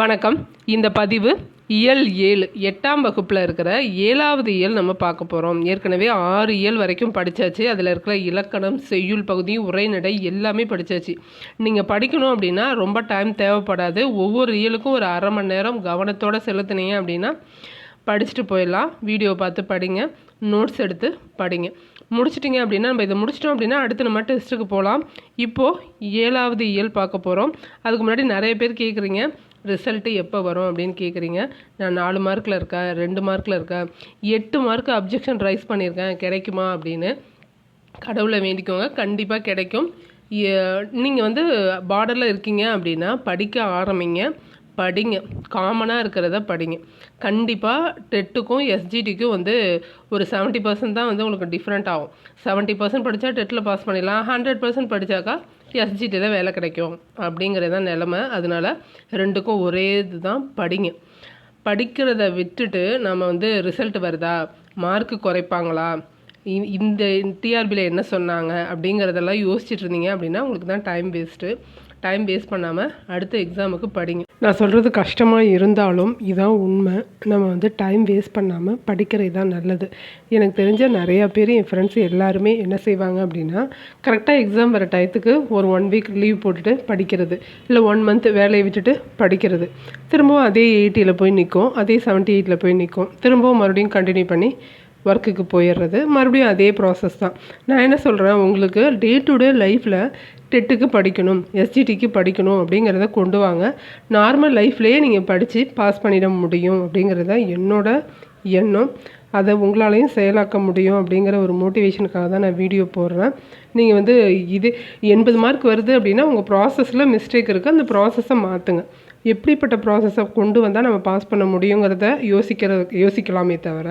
வணக்கம். இந்த பதிவு இயல் 7 8ஆம் வகுப்பில் இருக்கிற 7வது இயல் நம்ம பார்க்க போகிறோம். ஏற்கனவே 6 இயல் வரைக்கும் படித்தாச்சு. அதில் இருக்கிற இலக்கணம், செய்யுள் பகுதி, உரைநடை எல்லாமே படித்தாச்சு. நீங்கள் படிக்கணும் அப்படின்னா ரொம்ப டைம் தேவைப்படாது. ஒவ்வொரு இயலுக்கும் ஒரு அரை மணி நேரம் கவனத்தோடு செலுத்தினீங்க அப்படின்னா படிச்சுட்டு போயிடலாம். வீடியோ பார்த்து படிங்க, நோட்ஸ் எடுத்து படிங்க. முடிச்சிட்டிங்க அப்படின்னா நம்ம இதை முடிச்சிட்டோம் அப்படின்னா அடுத்து நம்ம டெஸ்ட்டுக்கு போகலாம். இப்போது 7வது இயல் பார்க்க போகிறோம். அதுக்கு முன்னாடி நிறைய பேர் கேட்குறீங்க, ரிசல்ட்டு எப்போ வரும் அப்படின்னு கேட்குறீங்க. நான் 4 மார்க்கில் இருக்கேன், 2 மார்க்கில் இருக்கேன், 8 மார்க்கு அப்ஜெக்ஷன் ரைஸ் பண்ணியிருக்கேன், கிடைக்குமா அப்படின்னு கடவுளை வேண்டிக்கோங்க. கண்டிப்பாக கிடைக்கும். நீங்கள் பார்டரில் இருக்கீங்க அப்படின்னா படிக்க ஆரம்பிங்க, படிங்க. காமனாக இருக்கிறத படிங்க. கண்டிப்பாக டெட்டுக்கும் எஸ்ஜிடிக்கும் ஒரு 70% தான் உங்களுக்கு டிஃப்ரெண்ட் ஆகும். 70% படித்தா டெட்டில் பாஸ் பண்ணிடலாம், 100% படித்தாக்கா எஸ்ஜிடியில் வேலை கிடைக்கும் அப்படிங்கிறது தான் நிலமை. அதனால் ரெண்டுக்கும் ஒரே இது தான், படிங்க. படிக்கிறத விட்டுட்டு நம்ம ரிசல்ட் வருதா, மார்க்கு குறைப்பாங்களா, இந்த டிஆர்பியில் என்ன சொன்னாங்க அப்படிங்கிறதெல்லாம் யோசிச்சுட்டு இருந்தீங்க அப்படின்னா உங்களுக்கு தான் டைம் வேஸ்ட்டு. டைம் வேஸ்ட் பண்ணாமல் அடுத்த எக்ஸாமுக்கு படிங்க. நான் சொல்கிறது கஷ்டமாக இருந்தாலும் இதான் உண்மை. நம்ம டைம் வேஸ்ட் பண்ணாமல் படிக்கிறது தான் நல்லது. எனக்கு தெரிஞ்ச நிறையா பேர், என் ஃப்ரெண்ட்ஸ் எல்லாருமே என்ன செய்வாங்க அப்படின்னா, கரெக்டாக எக்ஸாம் வர டயத்துக்கு ஒரு 1 வீக் லீவ் போட்டுட்டு படிக்கிறது, இல்லை 1 மந்த் வேலையை விட்டுட்டு படிக்கிறது. திரும்பவும் அதே 80ல் போய் நிற்கும், அதே 78ல் போய் நிற்கும். திரும்பவும் மறுபடியும் கண்டினியூ பண்ணி ஒர்க்குக்கு போயிடுறது. மறுபடியும் அதே ப்ராசஸ் தான். நான் என்ன சொல்கிறேன், உங்களுக்கு டே டு டே லைஃப்பில் டெட்டுக்கு படிக்கணும், எஸ்ஜிடிக்கு படிக்கணும் அப்படிங்கிறத கொண்டு வாங்க. நார்மல் லைஃப்லேயே நீங்கள் படித்து பாஸ் பண்ணிட முடியும் அப்படிங்கிறது தான் என்னோட எண்ணம். அதை உங்களாலையும் செயலாக்க முடியும் அப்படிங்கிற ஒரு மோட்டிவேஷனுக்காக தான் நான் வீடியோ போடுறேன். நீங்கள் இது 80 மார்க் வருது அப்படின்னா உங்கள் ப்ராசஸில் மிஸ்டேக் இருக்குது, அந்த ப்ராசஸை மாற்றுங்க. எப்படிப்பட்ட ப்ராசஸை கொண்டு வந்தால் நம்ம பாஸ் பண்ண முடியுங்கிறத யோசிக்கலாமே தவிர,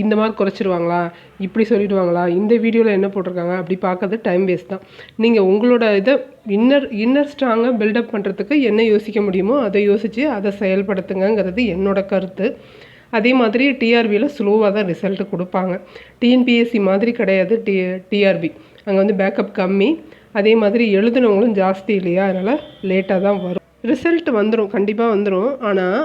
இந்த மார்க் குறைச்சிருவாங்களா, இப்படி சொல்லிடுவாங்களா, இந்த வீடியோவில் என்ன போட்டிருக்காங்க அப்படி பார்க்கறது டைம் வேஸ்ட் தான். நீங்கள் உங்களோட இதை இன்னர் ஸ்ட்ராங்காக பில்டப் பண்ணுறதுக்கு என்ன யோசிக்க முடியுமோ அதை யோசித்து அதை செயல்படுத்துங்கிறது என்னோட கருத்து. அதே மாதிரி டிஆர்பியில் ஸ்லோவாக தான் ரிசல்ட்டு கொடுப்பாங்க. டிஎன்பிஎஸ்சி மாதிரி கிடையாது டிஆர்பி. அங்கே பேக்கப் கம்மி, அதே மாதிரி எழுதுனவங்களும் ஜாஸ்தி இல்லையா, அதனால் லேட்டாக தான் வரும். ரிசல்ட் வந்துடும், கண்டிப்பாக வந்துடும். ஆனால்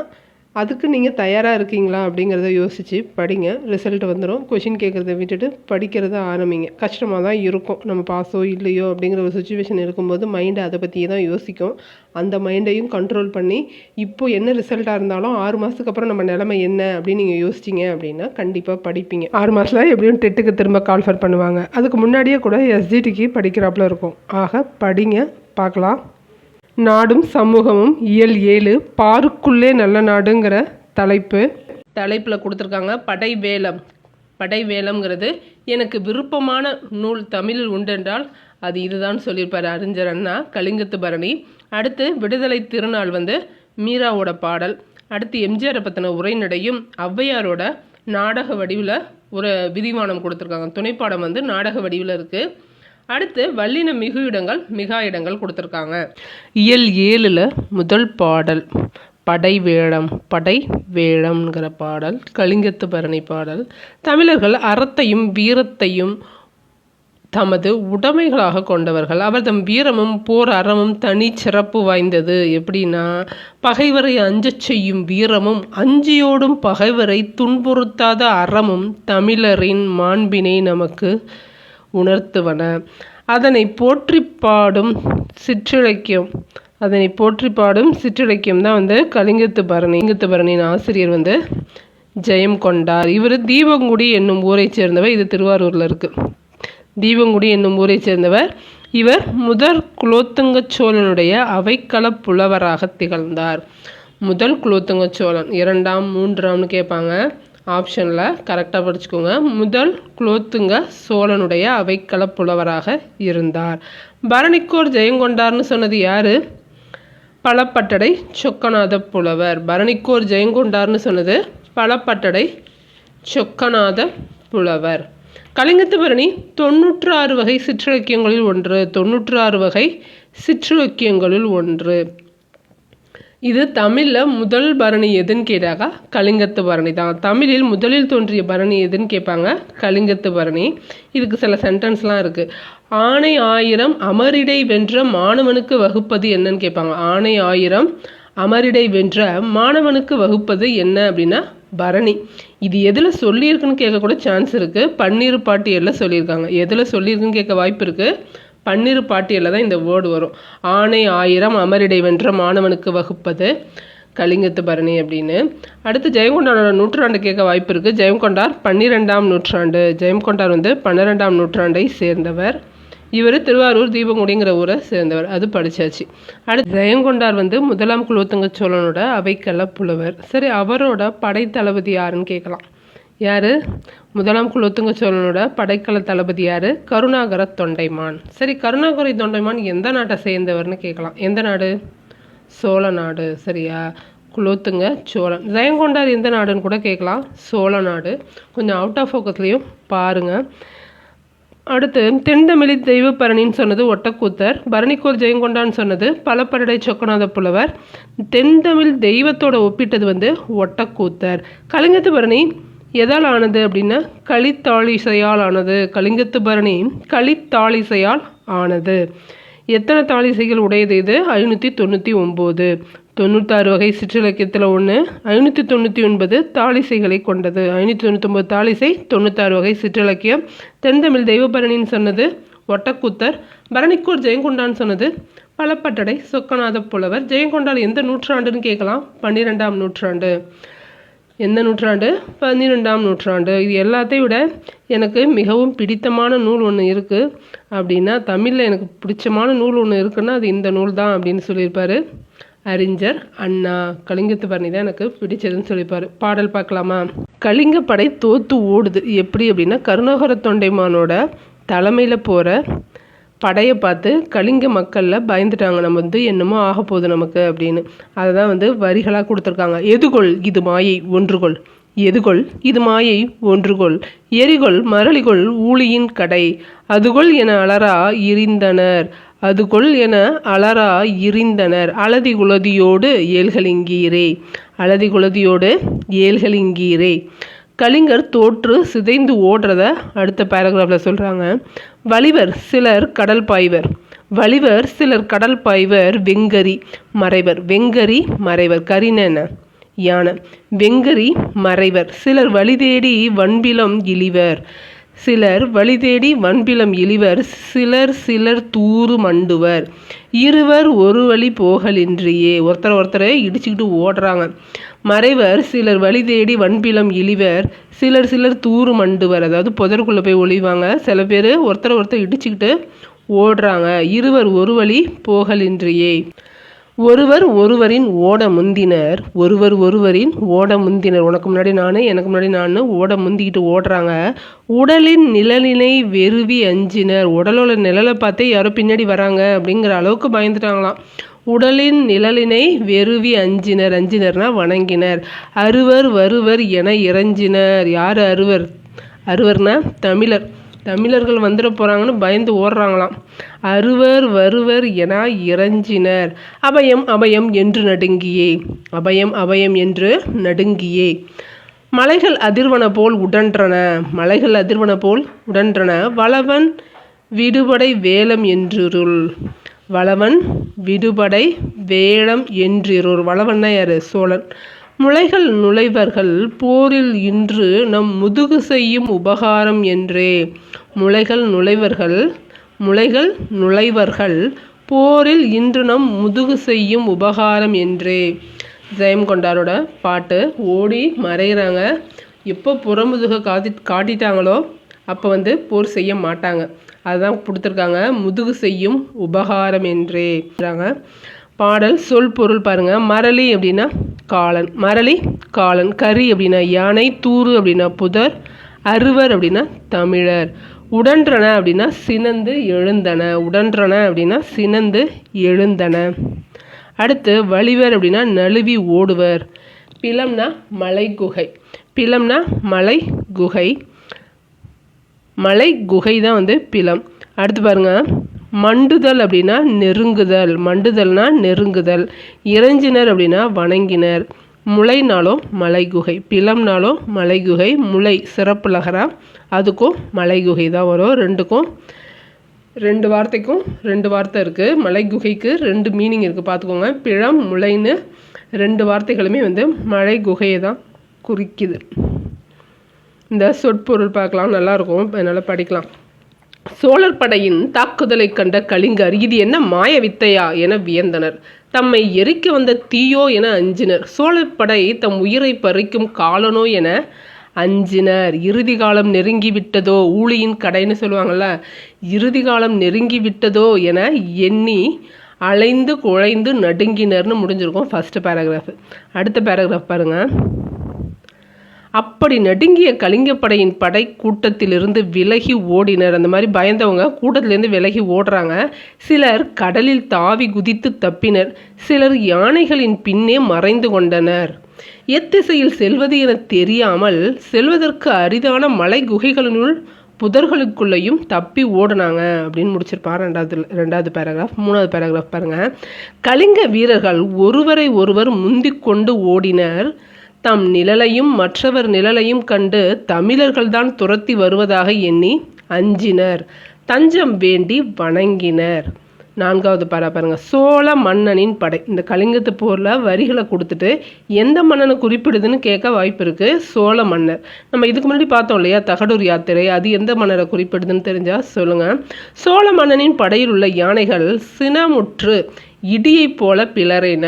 அதுக்கு நீங்கள் தயாராக இருக்கீங்களா அப்படிங்கிறத யோசித்து படிங்க. ரிசல்ட் வந்துடும். கொஷின் கேட்குறத விட்டுட்டு படிக்கிறத ஆரம்பிங்க. கஷ்டமாக தான் இருக்கும், நம்ம பாஸோ இல்லையோ அப்படிங்கிற ஒரு சுச்சுவேஷன் இருக்கும்போது மைண்டு அதை பற்றியே தான் யோசிக்கும். அந்த மைண்டையும் கண்ட்ரோல் பண்ணி இப்போது என்ன ரிசல்ட்டாக இருந்தாலும் 6 மாதத்துக்கு அப்புறம் நம்ம நிலைமை என்ன அப்படின்னு நீங்கள் யோசிச்சிங்க அப்படின்னா கண்டிப்பாக படிப்பீங்க. 6 மாதத்தில் எப்படியும் டெட்டுக்கு திரும்ப கால்ஃபர் பண்ணுவாங்க. அதுக்கு முன்னாடியே கூட எஸ்ஜிடிக்கு படிக்கிறாப்புல இருக்கும். ஆக படிங்க, பார்க்கலாம். நாடும் சமூகமும் இயல் 7 பாருக்குள்ளே நல்ல நாடுங்கிற தலைப்பில் கொடுத்துருக்காங்க. படைவேலம்ங்கிறது எனக்கு விருப்பமான நூல் தமிழில் உண்டென்றால் அது இதுதான் சொல்லியிருப்பார் அறிஞர் அண்ணா. கலிங்கத்து பரணி. அடுத்து விடுதலை திருநாள் மீராவோட பாடல். அடுத்து எம்ஜிஆரை பற்றின உரைநடையும் ஔவையாரோட நாடக வடிவில் ஒரு விரிவானம் கொடுத்துருக்காங்க. துணைப்பாடம் நாடக வடிவில் இருக்குது. அடுத்து வல்லின மிகா இடங்கள் கொடுத்துருக்காங்க. இயல் 7ல் முதல் பாடல் படைவேளம்ங்கிற பாடல், கலிங்கத்து பரணி பாடல். தமிழர்கள் அறத்தையும் வீரத்தையும் தமது உடைமைகளாக கொண்டவர்கள். அவர் தம் வீரமும் போர் அறமும் தனி சிறப்பு வாய்ந்தது. எப்படின்னா, பகைவரை அஞ்சச் செய்யும் வீரமும் அஞ்சியோடும் பகைவரை துன்புறுத்தாத அறமும் தமிழரின் மாண்பினை நமக்கு உணர்த்துவன. அதனை போற்றி பாடும் சிற்றிலக்கியம் தான் கலிங்கத்து பரணியின் ஆசிரியர் ஜெயம் கொண்டார். இவர் தீபங்குடி என்னும் ஊரை சேர்ந்தவர். இது திருவாரூரில் இருக்கு. தீபங்குடி என்னும் ஊரை சேர்ந்தவர். இவர் முதல் குலோத்துங்க சோழனுடைய அவைக்கள புலவராக திகழ்ந்தார். முதல் குலோத்துங்க சோழன், 2ஆம் 3ஆம்னு கேட்பாங்க. ஆப்ஷனில் கரெக்டாக படிச்சுக்கோங்க. முதல் குலோத்துங்க சோழனுடைய அவைக்கள புலவராக இருந்தார். பரணிக்கோர் ஜெயங்கொண்டார்னு சொன்னது யார்? பலப்பட்டடை சொக்கநாத புலவர். பரணிக்கோர் ஜெயங்கொண்டார்னு சொன்னது பலப்பட்டடை சொக்கநாத புலவர். கலிங்கத்து பரணி 96 வகை சிற்றிலக்கியங்களில் ஒன்று. இது தமிழில் முதல் பரணி எதுன்னு கேட்டாக்கா கலிங்கத்து பரணி தான். தமிழில் முதலில் தோன்றிய பரணி எதுன்னு கேட்பாங்க, கலிங்கத்து பரணி. இதுக்கு சில சென்டென்ஸ்லாம் இருக்குது. ஆணை 1000 அமரிடை வென்ற மாணவனுக்கு வகுப்பது என்னன்னு கேட்பாங்க. ஆணை 1000 அமரிடை வென்ற மாணவனுக்கு வகுப்பது என்ன அப்படின்னா பரணி. இது எதில் சொல்லியிருக்குன்னு கேட்கக்கூட சான்ஸ் இருக்குது. பன்னிரு பாட்டியலில் சொல்லியிருக்காங்க. எதில் சொல்லியிருக்குன்னு கேட்க வாய்ப்பு இருக்குது. பன்னிரு பாட்டியலில் தான் இந்த வேர்டு வரும். ஆணை 1000 அமரிடை வென்ற மாணவனுக்கு வகுப்பது கலிங்கத்து பரணி அப்படின்னு. அடுத்து ஜெயங்கொண்டாரோட நூற்றாண்டு கேட்க வாய்ப்பு இருக்குது. ஜெயங்கொண்டார் 12ஆம் நூற்றாண்டு. ஜெயங்கொண்டார் 12ஆம் நூற்றாண்டை சேர்ந்தவர். இவர் திருவாரூர் தீபங்குடிங்கிற ஊரை சேர்ந்தவர். அது படித்தாச்சு. அடுத்து ஜெயங்கொண்டார் முதலாம் குலோத்துங்க சோழனோட அவைக்கள புலவர். சரி, அவரோட படைத்தளபதி யாருன்னு கேட்கலாம். யார்? முதலாம் குலோத்துங்க சோழனோட படைக்கல தளபதி யார்? கருணாகர தொண்டைமான். சரி, கருணாகர தொண்டைமான் எந்த நாட்டை சேர்ந்தவர்னு கேட்கலாம். எந்த நாடு? சோழ நாடு. சரியா? குலோத்துங்க சோழன். ஜெயங்கொண்டார் எந்த நாடுன்னு கூட கேட்கலாம். சோழ நாடு. கொஞ்சம் அவுட் ஆஃப் ஃபோக்கஸ்லையும் பாருங்கள். அடுத்து தென்தமிழ் தெய்வப்பரணின்னு சொன்னது ஒட்டக்கூத்தர். பரணிக்கோர் ஜெயங்கொண்டான்னு சொன்னது பலப்பரடை சொக்கநாத புலவர். தென்தமிழ் தெய்வத்தோட ஒப்பிட்டது ஒட்டக்கூத்தர். கலிங்கத்து பரணி எதால் ஆனது அப்படின்னா களித்தாளிசையால் ஆனது. கலிங்கத்து பரணி களித்தாளிசையால் ஆனது. எத்தனை தாளிசைகள் உடையது இது? 599. 96 வகை சிற்றிலக்கியத்தில் ஒன்று. 599 தாளிசைகளை கொண்டது. 599 தாளிசை, 96 வகை சிற்றிலக்கியம். தென்தமிழ் தெய்வபரணின்னு சொன்னது ஒட்டக்கூத்தர். பரணிக்கூர் ஜெயங்கொண்டான்னு சொன்னது பலப்பட்டடை சொக்கநாத புலவர். ஜெயங்கொண்டார் எந்த நூற்றாண்டுன்னு கேட்கலாம். 12ஆம் நூற்றாண்டு. எந்த நூற்றாண்டு? 12ஆம் நூற்றாண்டு. இது எல்லாத்தையும் விட எனக்கு மிகவும் பிடித்தமான நூல் ஒன்று இருக்குது அப்படின்னா, தமிழில் எனக்கு பிடிச்சமான நூல் ஒன்று இருக்குன்னா அது இந்த நூல் தான் அப்படின்னு சொல்லியிருப்பார் அறிஞர் அண்ணா. கலிங்கத்து பரணி தான் எனக்கு பிடிச்சதுன்னு சொல்லியிருப்பார். பாடல் பார்க்கலாமா? கலிங்கப்படை தோத்து ஓடுது. எப்படி அப்படின்னா, கருணாகர தொண்டைமானோட தலைமையில் போகிற படையை பார்த்து கலிங்க மக்களில் பயந்துட்டாங்க. நம்ம என்னமோ ஆக போகுது நமக்கு அப்படின்னு. அதை தான் வரிகளாக கொடுத்துருக்காங்க. எதுகொள் இது மாயை ஒன்றுகொள், எதுகொள் இது மாயை ஒன்றுகொள், எரிகொள் மரளிகொள் ஊழியின் கடை, அதுகொள் என அலரா இரிந்தனர், அதுகொள் என அலரா இரிந்தனர், அலதி குலதியோடு ஏழ்களிங்கீரே, அலதி குலதியோடு ஏழ்களிங்கீரே. கலிங்கர் தோற்று சிதைந்து ஓடுறத அடுத்த பேராகிராஃபில் சொல்கிறாங்க. வலிவர் சிலர் கடல் பாய்வர், வலிவர் சிலர் கடல் பாய்வர், வெங்கரி மறைவர், வெங்கரி மறைவர், கரின யானை, வெங்கரி மறைவர், சிலர் வழி தேடி வன்பிலம் இழிவர், சிலர் வழி தேடி வன்பிலம் இழிவர், சிலர் சிலர் தூறு மண்டுவர், இருவர் ஒரு வழி போகலின்றியே. ஒருத்தரை இடிச்சுக்கிட்டு ஓடுறாங்க. மறைவர் சிலர் வழி தேடி வன்பிலம் இழிவர், சிலர் சிலர் தூறு மண்டுவர், அதாவது புதருக்குள்ளே போய் ஒளிவாங்க. சில பேர் ஒருத்தர் இடிச்சுக்கிட்டு ஓடுறாங்க. இருவர் ஒரு வழி போகலின்றியே. ஒருவர் ஒருவரின் ஓட முந்தினர், ஒருவர் ஒருவரின் ஓட முந்தினர். உனக்கு முன்னாடி நான், எனக்கு முன்னாடி நான் ஓட முந்திக்கிட்டு ஓடுறாங்க. உடலின் நிழலினை வெறுவி அஞ்சினர், உடலோட நிழலை பார்த்தே யாரோ பின்னாடி வராங்க அப்படிங்கிற அளவுக்கு பயந்துட்டாங்களாம். உடலின் நிழலினை வெறுவி அஞ்சினர், அஞ்சினர்னா வணங்கினர். அறுவர் வருவர் என இறைஞ்சினர். யார் அறுவர்? அறுவர்னா தமிழர். தமிழர்கள் வந்துட போகிறாங்கன்னு பயந்து ஓடுறாங்களாம். அறுவர் வருவர் என இறைஞ்சினர். அபயம் அபயம் என்று நடுங்கியே, அபயம் அபயம் என்று நடுங்கியே. மலைகள் அதிர்வன போல் உடன்றன, மலைகள் அதிர்வன போல் உடன்றன. வளவன் விடுபடை வேலம் என்றிருள், வளவன் விடுபடை வேலம் என்றிருள். வளவன்னா யார்? சோழன். முளைகள் நுழைவர்கள் போரில் இன்று நம் முதுகு செய்யும் உபகாரம் என்றே. முளைகள் நுழைவர்கள், முளைகள் நுழைவர்கள் போரில் இன்று நம் முதுகு செய்யும் உபகாரம் என்றே. ஜெயங்கொண்டாரோட பாட்டு. ஓடி மறைகிறாங்க. எப்போ புறமுதுக காட்டிட்டாங்களோ அப்போ போர் செய்ய மாட்டாங்க. அதுதான் கொடுத்துருக்காங்க. முதுகு செய்யும் உபகாரம் என்றே. பாடல் சொல் பொருள் பாருங்க. மரளி அப்படின்னா காலன், மரளி காலன். கரி அப்படின்னா யானை, தூறு அப்படின்னா புதர், அறுவர் அப்படின்னா தமிழர். உடன்றன அப்படின்னா சினந்து எழுந்தன, உடன்றன அப்படின்னா சினந்து எழுந்தன. அடுத்து வலிவர் அப்படின்னா நழுவி ஓடுவர். பிலம்னா மலை குகை, பிலம்னா மலை குகை, மலை குகை தான் பிலம். அடுத்து பாருங்க, மண்டுதல் அப்படின்னா நெருங்குதல், மண்டுதல்னா நெருங்குதல். இறைஞ்சினர் அப்படின்னா வணங்கினர். முளைனாலும் மலைகுகை, பிலம்னாலும் மலைகுகை, முளை சிறப்பு லகரா, அதுக்கும் மலைகுகை தான் வரும். ரெண்டுக்கும் 2 வார்த்தைக்கும் 2 வார்த்தை இருக்குது. மலை குகைக்கு 2 மீனிங் இருக்குது பார்த்துக்கோங்க. பிழம் முளைன்னு 2 வார்த்தைகளுமே வந்து மலை குகையை தான் குறிக்குது. இந்த சொற்பொருள் பார்க்கலாம், நல்லாயிருக்கும், அதனால் படிக்கலாம். சோழர் படையின் தாக்குதலை கண்ட கலிங்கர் இது என்ன மாய வித்தையா என வியந்தனர். தம்மை எரிக்க வந்த தீயோ என அஞ்சினர். சோழர் படை தம் உயிரை பறிக்கும் காலனோ என அஞ்சினர். இறுதி காலம் நெருங்கி விட்டதோ, ஊழியின் கடைன்னு சொல்லுவாங்கள்ல, இறுதி காலம் நெருங்கி விட்டதோ என எண்ணி அலைந்து குழைந்து நடுங்கினர்னு முடிஞ்சிருக்கும் ஃபர்ஸ்ட் பேராகிராஃப். அடுத்த பேராகிராஃப் பாருங்கள். அப்படி நடுங்கிய கலிங்கப்படையின் படை கூட்டத்திலிருந்து விலகி ஓடினர். அந்த மாதிரி பயந்தவங்க கூட்டத்திலேருந்து விலகி ஓடுறாங்க. சிலர் கடலில் தாவி குதித்து தப்பினர். சிலர் யானைகளின் பின்னே மறைந்து கொண்டனர். எத்திசையில் செல்வது என தெரியாமல் செல்வதற்கு அரிதான மலை குகைகளினுள் புதர்களுக்குள்ளேயும் தப்பி ஓடினாங்க அப்படின்னு முடிச்சிருப்பார். ரெண்டாவது பேராகிராஃப். 3வது பேராகிராஃப் பாருங்கள். கலிங்க வீரர்கள் ஒருவரை ஒருவர் முந்திக் கொண்டு ஓடினர். தம் நிழலையும் மற்றவர் நிழலையும் கண்டு தமிழர்கள்தான் துரத்தி வருவதாக எண்ணி அஞ்சினர். தஞ்சம் வேண்டி வணங்கினர். 4வது பாருங்க. சோழ மன்னனின் படை. இந்த கலிங்கத்து போரில் வரிகளை கொடுத்துட்டு எந்த மன்னனை குறிப்பிடுதுன்னு கேட்க வாய்ப்பு இருக்குது. சோழ மன்னர். நம்ம இதுக்கு முன்னாடி பார்த்தோம் இல்லையா தகடூர் யாத்திரை, அது எந்த மன்னரை குறிப்பிடுதுன்னு தெரிஞ்சால் சொல்லுங்கள். சோழ மன்னனின் படையில் உள்ள யானைகள் சினமுற்று இடியைப் போல பிளறின.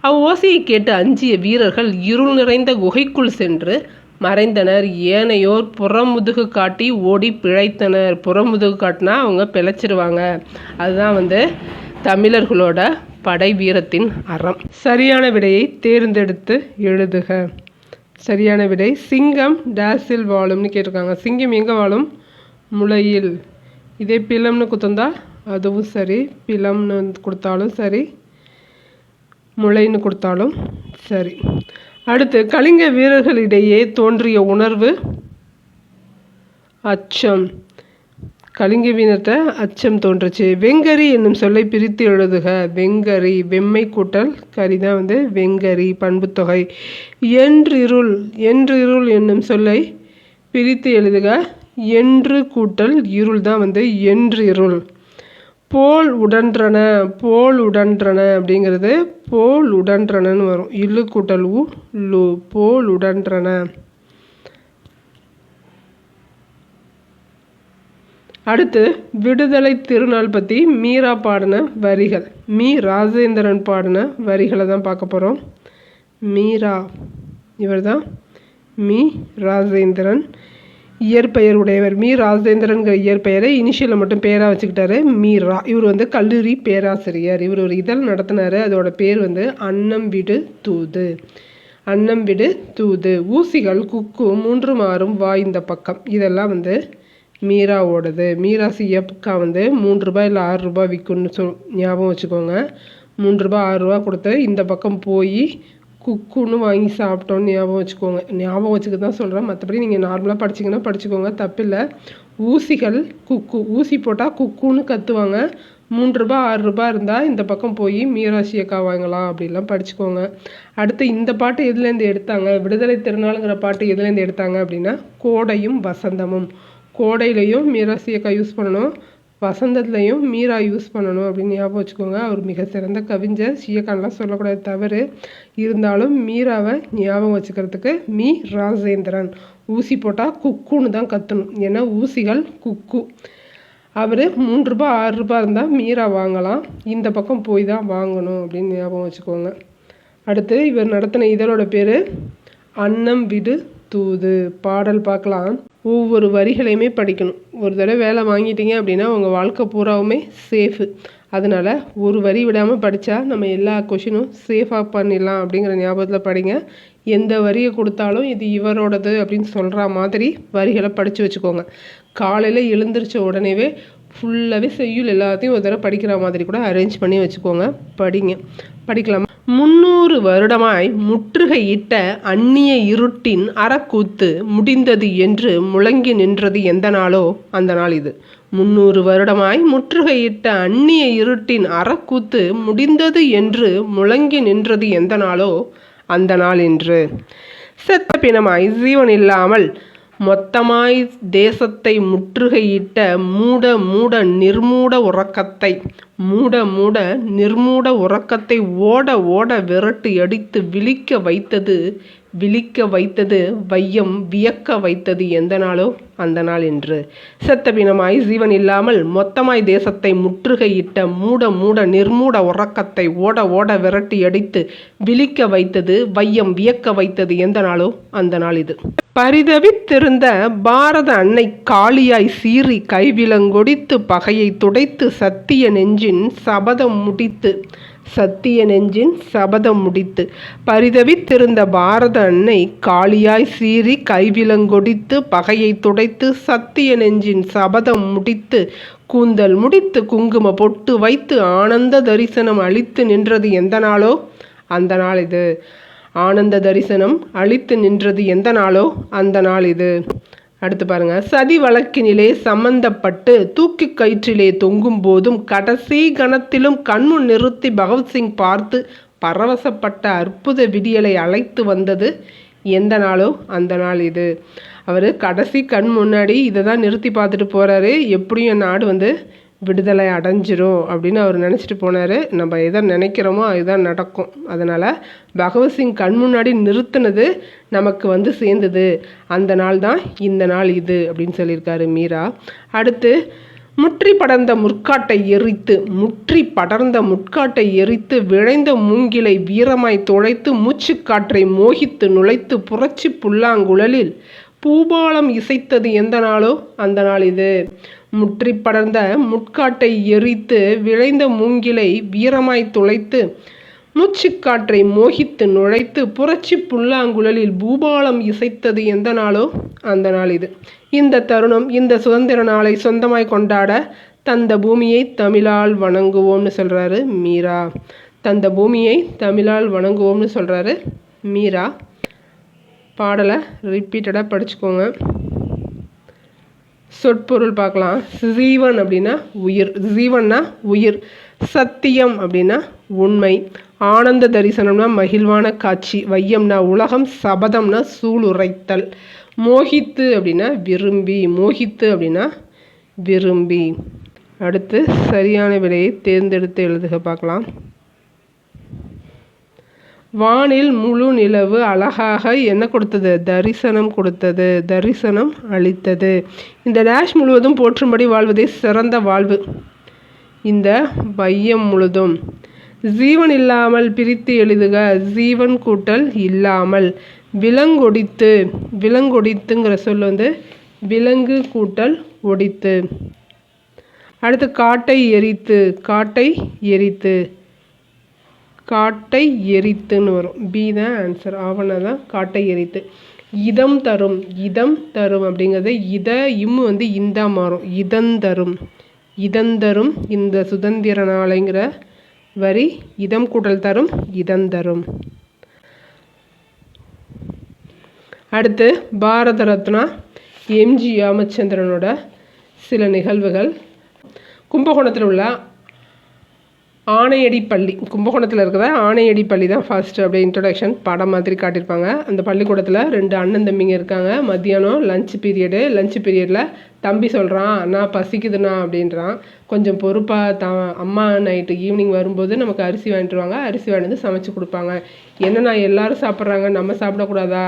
அவ்வோசையை கேட்டு அஞ்சிய வீரர்கள் இருள் நிறைந்த குகைக்குள் சென்று மறைந்தனர். ஏனையோர் புறமுதுகு காட்டி ஓடி பிழைத்தனர். புறமுதுகு காட்டினா அவங்க பிழைச்சிருவாங்க. அதுதான் வந்து தமிழர்களோட படை வீரத்தின் அறம். சரியான விடையை தேர்ந்தெடுத்து எழுதுக. சரியான விடை சிங்கம் டேஸில் வாழும்னு கேட்டிருக்காங்க. சிங்கம் எங்கே வாழும்? முளையில். இதே பிலம்னு குத்தந்தா அதுவும் சரி, பிலம்னு கொடுத்தாலும் சரி, முளைன்னு கொடுத்தாலும் சரி. அடுத்து கலிங்க வீரர்களிடையே தோன்றிய உணர்வு அச்சம். கலிங்க வீரர்கிட்ட அச்சம் தோன்றுச்சு. வெங்கரி என்னும் சொல்லை பிரித்து எழுதுக. வெங்கரி வெம்மை கூட்டல் கரி தான் வந்து வெங்கரி பண்புத்தொகை. என்றிருள் என்றிருள் என்னும் சொல்லை பிரித்து எழுதுக. என்று கூட்டல் இருள் தான் வந்து என்றிருள். போல் உடன்றன போல் உடன்றன அப்படிங்கிறது போல் உடன்றனன்னு வரும். இல்லு கூட்டல் உ லு. போல் உடன்றன. அடுத்து விடுதலை திருநாள் பற்றி மீரா பாடின வரிகள். மீ ராஜேந்திரன் பாடின வரிகளை தான் பார்க்க போகிறோம். மீரா இவர் தான் மீ ராஜேந்திரன். இயற்பெயர் உடையவர். மீ ராஜேந்திரன்கிற இயற்பெயரை இனிஷியலில் மட்டும் பேராக வச்சுக்கிட்டாரு மீரா. இவர் வந்து கல்லூரி பேராசிரியர். இவர் ஒரு இதழ் நடத்தினார். அதோட பேர் வந்து அன்னம் விடு தூது. அன்னம் விடு தூது. ஊசிகள் குக்கு 3 மாறும் வா இந்த பக்கம். இதெல்லாம் வந்து மீராவோடது. மீரா சியப்புக்கா வந்து 3 ரூபாய் இல்லை 6 ரூபாய் விற்குன்னு ஞாபகம் வச்சுக்கோங்க. 3 ரூபாய் 6 ரூபா கொடுத்து இந்த பக்கம் போய் குக்குன்னு வாங்கி சாப்பிட்டோன்னு ஞாபகம் வச்சுக்கோங்க. ஞாபகம் வச்சுக்க தான் சொல்கிறேன். மற்றபடி நீங்கள் நார்மலாக படிச்சிங்கன்னா படிச்சுக்கோங்க, தப்பில்லை. ஊசிகள் குக்கு. ஊசி போட்டால் குக்குன்னு கத்துவாங்க. 3 ரூபாய் 6 ரூபாய் இருந்தால் இந்த பக்கம் போய் மீராசியக்கா வாங்கலாம் அப்படிலாம் படிச்சுக்கோங்க. அடுத்து இந்த பாட்டு எதுலேருந்து எடுத்தாங்க? விடுதலை திருநாளுங்கிற பாட்டு எதுலேருந்து எடுத்தாங்க அப்படின்னா கோடையும் வசந்தமும். கோடையிலையும் மீராசியக்கா யூஸ் பண்ணணும், வசந்தத்துலையும் மீரா யூஸ் பண்ணணும் அப்படின்னு ஞாபகம் வச்சுக்கோங்க. அவர் மிக சிறந்த கவிஞர். சியக்கான்லாம் சொல்லக்கூடாது தவறு. இருந்தாலும் மீராவை ஞாபகம் வச்சுக்கிறதுக்கு மீ ராஜேந்திரன். ஊசி போட்டால் குக்குன்னு தான் கத்தணும், ஏன்னா ஊசிகள் குக்கு. அவர் 3 ரூபாய் 6 ரூபாய் இருந்தால் மீரா வாங்கலாம், இந்த பக்கம் போய் தான் வாங்கணும் அப்படின்னு ஞாபகம் வச்சுக்கோங்க. அடுத்து இவர் நடத்தின இதழோட பேர் அன்னம் விடு தூது. பாடல் பார்க்கலாம். ஒவ்வொரு வரிகளையுமே படிக்கணும். ஒரு தடவை வேலை வாங்கிட்டீங்க அப்படின்னா உங்கள் வாழ்க்கை பூராவுமே சேஃபு. அதனால் ஒரு வரி விடாமல் படித்தா நம்ம எல்லா கொஷினும் சேஃபாக பண்ணிடலாம் அப்படிங்கிற ஞாபகத்தில் படிங்க. எந்த வரியை கொடுத்தாலும் இது இவரோடது அப்படின்னு சொல்கிற மாதிரி வரிகளை படித்து வச்சுக்கோங்க. காலையில் எழுந்திரிச்ச உடனேவே ஃபுல்லாகவே செய்யுள் எல்லாத்தையும் ஒரு தடவை படிக்கிற மாதிரி கூட அரேஞ்ச் பண்ணி வச்சுக்கோங்க. படிக்கலாம். 300 வருடமாய் முற்றுகையிட்ட அந்நிய இருட்டின் அறக்கூத்து முடிந்தது என்று முழங்கி நின்றது எந்த நாளோ அந்த நாள் இது. 300 வருடமாய் முற்றுகையிட்ட அந்நிய இருட்டின் அறக்கூத்து முடிந்தது என்று முழங்கி நின்றது எந்த நாளோ அந்த நாள் என்று. செத்த பிணமாய் ஜீவன் இல்லாமல் மொத்தமாய் தேசத்தை முற்றுகையிட்ட மூட மூட நிர்மூட உறக்கத்தை நிர்மூட உறக்கத்தை ஓட ஓட விரட்டு அடித்து விழிக்க வைத்தது வையம் வியக்க வைத்தது எந்த நாளோ அந்த நாள் என்று. செத்த பிணமாய் ஜீவன் இல்லாமல் மொத்தமாய் தேசத்தை முற்றுகையிட்ட மூட மூட நிர்மூட உறக்கத்தை ஓட ஓட விரட்டி அடித்து விழிக்க வைத்தது வையம் வியக்க வைத்தது எந்த நாளோ அந்த நாள் இது. பரிதவித்திருந்த பாரத அன்னை காளியாய் சீறி கைவிலங்கொடித்து பகையை துடைத்து சத்திய நெஞ்சின் சபதம் முடித்து பரிதவித்திருந்த பாரத அன்னை காளியாய் சீறி கைவிலங்கொடித்து பகையை துடைத்து சத்திய நெஞ்சின் சபதம் முடித்து கூந்தல் முடித்து குங்கும பொட்டு வைத்து ஆனந்த தரிசனம் அளித்து நின்றது எந்த நாளோ அந்த நாள் இது. ஆனந்த தரிசனம் அளித்து நின்றது எந்த நாளோ அந்த நாள் இது. அடுத்து பாருங்க. சதி வழக்கினிலே சம்பந்தப்பட்டு தூக்கி கயிற்றிலே தொங்கும் போதும் கடைசி கணத்திலும் கண்முன் நிறுத்தி பகவத்சிங் பார்த்து பரவசப்பட்ட அற்புத விடியலை அழைத்து வந்தது எந்த நாளோ அந்த நாள் இது. அவர் கடைசி கண் முன்னாடி இதை தான் நிறுத்தி பார்த்துட்டு போகிறாரு. எப்படியும் என் நாடு விடுதலை அடைஞ்சிரும் அப்படின்னு அவர் நினச்சிட்டு போனார். நம்ம எதை நினைக்கிறோமோ அதுதான் நடக்கும். அதனால் பகவத்சிங் கண் முன்னாடி நிறுத்தினது நமக்கு சேர்ந்தது. அந்த நாள் தான் இந்த நாள் இது அப்படின்னு சொல்லியிருக்காரு மீரா. அடுத்து முற்றி படர்ந்த முட்காட்டை எரித்து விழைந்த மூங்கிலை வீரமாய் துளைத்து மூச்சுக்காற்றை மோகித்து நுழைத்து புரட்சி புல்லாங்குழலில் பூபாலம் இசைத்தது எந்த நாளோ அந்த நாள் இது. முற்றி படர்ந்த முட்காட்டை எரித்து விளைந்த மூங்கிலை வீரமாய் துளைத்து மூச்சுக்காற்றை மோகித்து நுழைத்து புரட்சி புல்லாங்குழலில் பூபாலம் இசைத்தது எந்த நாளோ அந்த நாள் இது. இந்த தருணம் இந்த சுதந்திர நாளை சொந்தமாய் கொண்டாட தந்த பூமியை தமிழால் வணங்குவோம்னு சொல்கிறாரு மீரா. தந்த பூமியை தமிழால் வணங்குவோம்னு சொல்கிறாரு மீரா. பாடலை ரிப்பீட்டடாக படிச்சுக்கோங்க. சொற்பொருள் பார்க்கலாம். ஜீவன் அப்படின்னா உயிர், ஜீவன்னா உயிர். சத்தியம் அப்படின்னா உண்மை. ஆனந்த தரிசனம்னா மகிழ்வான காட்சி. வையம்னா உலகம். சபதம்னா சூளுரைத்தல். மோகித்து அப்படின்னா விரும்பி. அடுத்து சரியான விடையை தேர்ந்தெடுத்து எழுதுக பார்க்கலாம். வானில் முழு நிலவு அழகாக என்ன கொடுத்தது? தரிசனம் அளித்தது. இந்த டேஷ் முழுவதும் போற்றும்படி வாழ்வதே சிறந்த வாழ்வு. இந்த வையம் முழுதும். ஜீவன் இல்லாமல் பிரித்து எழுதுக. ஜீவன் கூட்டல் இல்லாமல். விலங்கொடித்துங்கிற சொல் விலங்கு கூட்டல் ஒடித்து. அடுத்து காட்டை எரித்துன்னு வரும். பி தான் ஆன்சர். ஆவணா தான் காட்டை எரித்து. இதம் தரும் அப்படிங்கிறது இம்மு இந்தா மாறும். இதந்தரும் இந்த சுதந்திர நாளைங்கிற வரி இதம் கூட்டல் தரும் இதந்தரும். அடுத்து பாரத ரத்னா எம்ஜி ராமச்சந்திரனோட சில நிகழ்வுகள். கும்பகோணத்தில் உள்ள ஆணையடி பள்ளி, கும்பகோணத்தில் இருக்கிற ஆணையடி பள்ளி தான் ஃபர்ஸ்ட் அப்படியே இன்ட்ரடக்ஷன் படம் மாதிரி காட்டியிருப்பாங்க. அந்த பள்ளிக்கூடத்தில் 2 அண்ணன் தம்பிங்க இருக்காங்க. மத்தியானம் லஞ்ச் பீரியடில் தம்பி சொல்கிறான், அண்ணா பசிக்குதுண்ணா அப்படின்றான். கொஞ்சம் பொறுப்பாக அம்மா நைட்டு ஈவினிங் வரும்போது நமக்கு அரிசி வாங்கிட்டுருவாங்க. அரிசி வாங்கிட்டு சமைச்சு கொடுப்பாங்க. என்னண்ணா எல்லாரும் சாப்பிட்றாங்க, நம்ம சாப்பிடக்கூடாதா,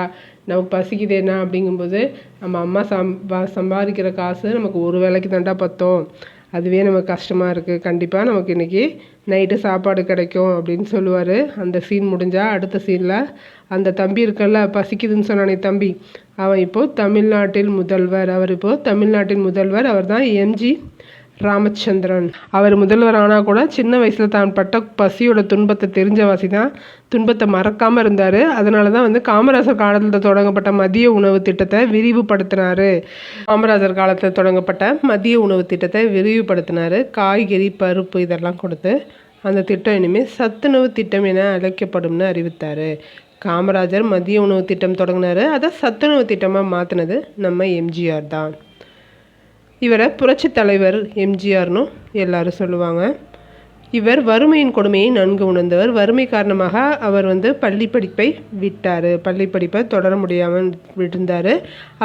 நமக்கு பசிக்குதேண்ணா அப்படிங்கும்போது நம்ம அம்மா சம்பாதிக்கிற காசு நமக்கு ஒரு வேளைக்கு தாண்டா பத்தோம், அதுவே நமக்கு கஷ்டமாக இருக்குது, கண்டிப்பாக நமக்கு இன்றைக்கி நைட்டு சாப்பாடு கிடைக்கும் அப்படின்னு சொல்லுவார். அந்த சீன் முடிஞ்சால் அடுத்த சீனில் அந்த தம்பி இருக்கல்ல, பசிக்குதுன்னு சொன்னானே தம்பி, அவன் இப்போது தமிழ்நாட்டின் முதல்வர். அவர் தான் எம்ஜி ராமச்சந்திரன். அவர் முதல்வர் ஆனால் கூட சின்ன வயசில் தான் பட்ட பசியோட துன்பத்தை தெரிஞ்சவாசி தான், துன்பத்தை மறக்காமல் இருந்தார். அதனால தான் காமராஜர் காலத்தில் தொடங்கப்பட்ட மதிய உணவு திட்டத்தை விரிவுபடுத்தினார். காய்கறி பருப்பு இதெல்லாம் கொடுத்து அந்த திட்டம் இனிமேல் சத்துணவு திட்டம் என அழைக்கப்படும்னு அறிவித்தார். காமராஜர் மதிய உணவு திட்டம் தொடங்கினார். அதை சத்துணவு திட்டமாக மாற்றினது நம்ம எம்ஜிஆர் தான். இவரை புரட்சி தலைவர் எம்ஜிஆர்னு எல்லாரும் சொல்லுவாங்க. இவர் வறுமையின் கொடுமையை நன்கு உணர்ந்தவர். வறுமை காரணமாக அவர் பள்ளி படிப்பை விட்டார். பள்ளி படிப்பை தொடர முடியாமல் விழுந்தார்.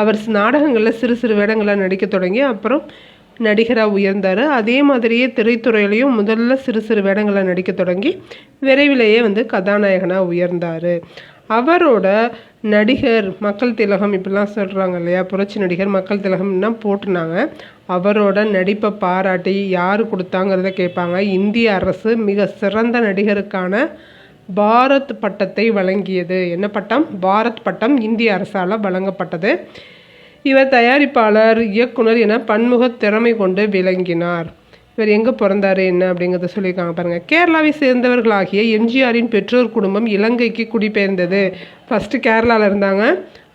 அவர் நாடகங்களில் சிறு சிறு வேடங்களை நடிக்க தொடங்கி அப்புறம் நடிகராக உயர்ந்தார். அதே மாதிரியே திரைத்துறையிலையும் முதல்ல சிறு சிறு வேடங்களை நடிக்க தொடங்கி விரைவிலேயே கதாநாயகனாக உயர்ந்தார். அவரோட நடிகர் மக்கள் திலகம் இப்படிலாம் சொல்கிறாங்க இல்லையா, புரட்சி நடிகர் மக்கள் திலகம்னா போட்டுனாங்க. அவரோட நடிப்பை பாராட்டி யார் கொடுத்தாங்கிறத கேட்பாங்க. இந்திய அரசு மிக சிறந்த நடிகருக்கான பாரத் பட்டத்தை வழங்கியது. என்ன பட்டம்? பாரத் பட்டம் இந்திய அரசால் வழங்கப்பட்டது. இவர் தயாரிப்பாளர், இயக்குனர் என பன்முக திறமை கொண்டு விளங்கினார். இவர் எங்கே பிறந்தார் என்ன அப்படிங்கிறத சொல்லியிருக்காங்க பாருங்கள். கேரளாவை சேர்ந்தவர்களாகிய எம்ஜிஆரின் பெற்றோர் குடும்பம் இலங்கைக்கு குடிபெயர்ந்தது. ஃபஸ்ட்டு கேரளாவில் இருந்தாங்க.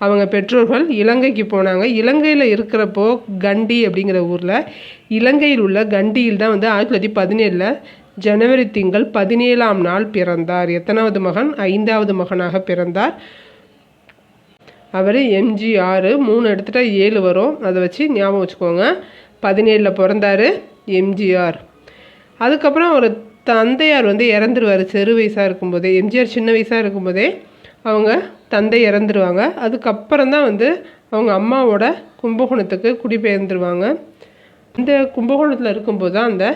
அவங்க பெற்றோர்கள் இலங்கைக்கு போனாங்க. இலங்கையில் இருக்கிறப்போ கண்டி அப்படிங்கிற ஊரில், இலங்கையில் உள்ள கண்டியில் தான் 1917 ஜனவரி திங்கள் 17ஆம் நாள் பிறந்தார். எத்தனாவது மகன்? 5வது மகனாக பிறந்தார். அவர் எம்ஜிஆர் 3 எடுத்துகிட்டா 7 வரும், அதை வச்சு ஞாபகம் வச்சுக்கோங்க. 17 பிறந்தார் எம்ஜிஆர். அதுக்கப்புறம் ஒரு தந்தையார் இறந்துருவார் சிறு வயசாக இருக்கும்போதே. எம்ஜிஆர் சின்ன வயசாக இருக்கும்போதே அவங்க தந்தை இறந்துருவாங்க. அதுக்கப்புறம் தான் அவங்க அம்மாவோட கும்பகோணத்துக்கு குடிபெயர்ந்துருவாங்க. இந்த கும்பகோணத்தில் இருக்கும்போது தான் அந்த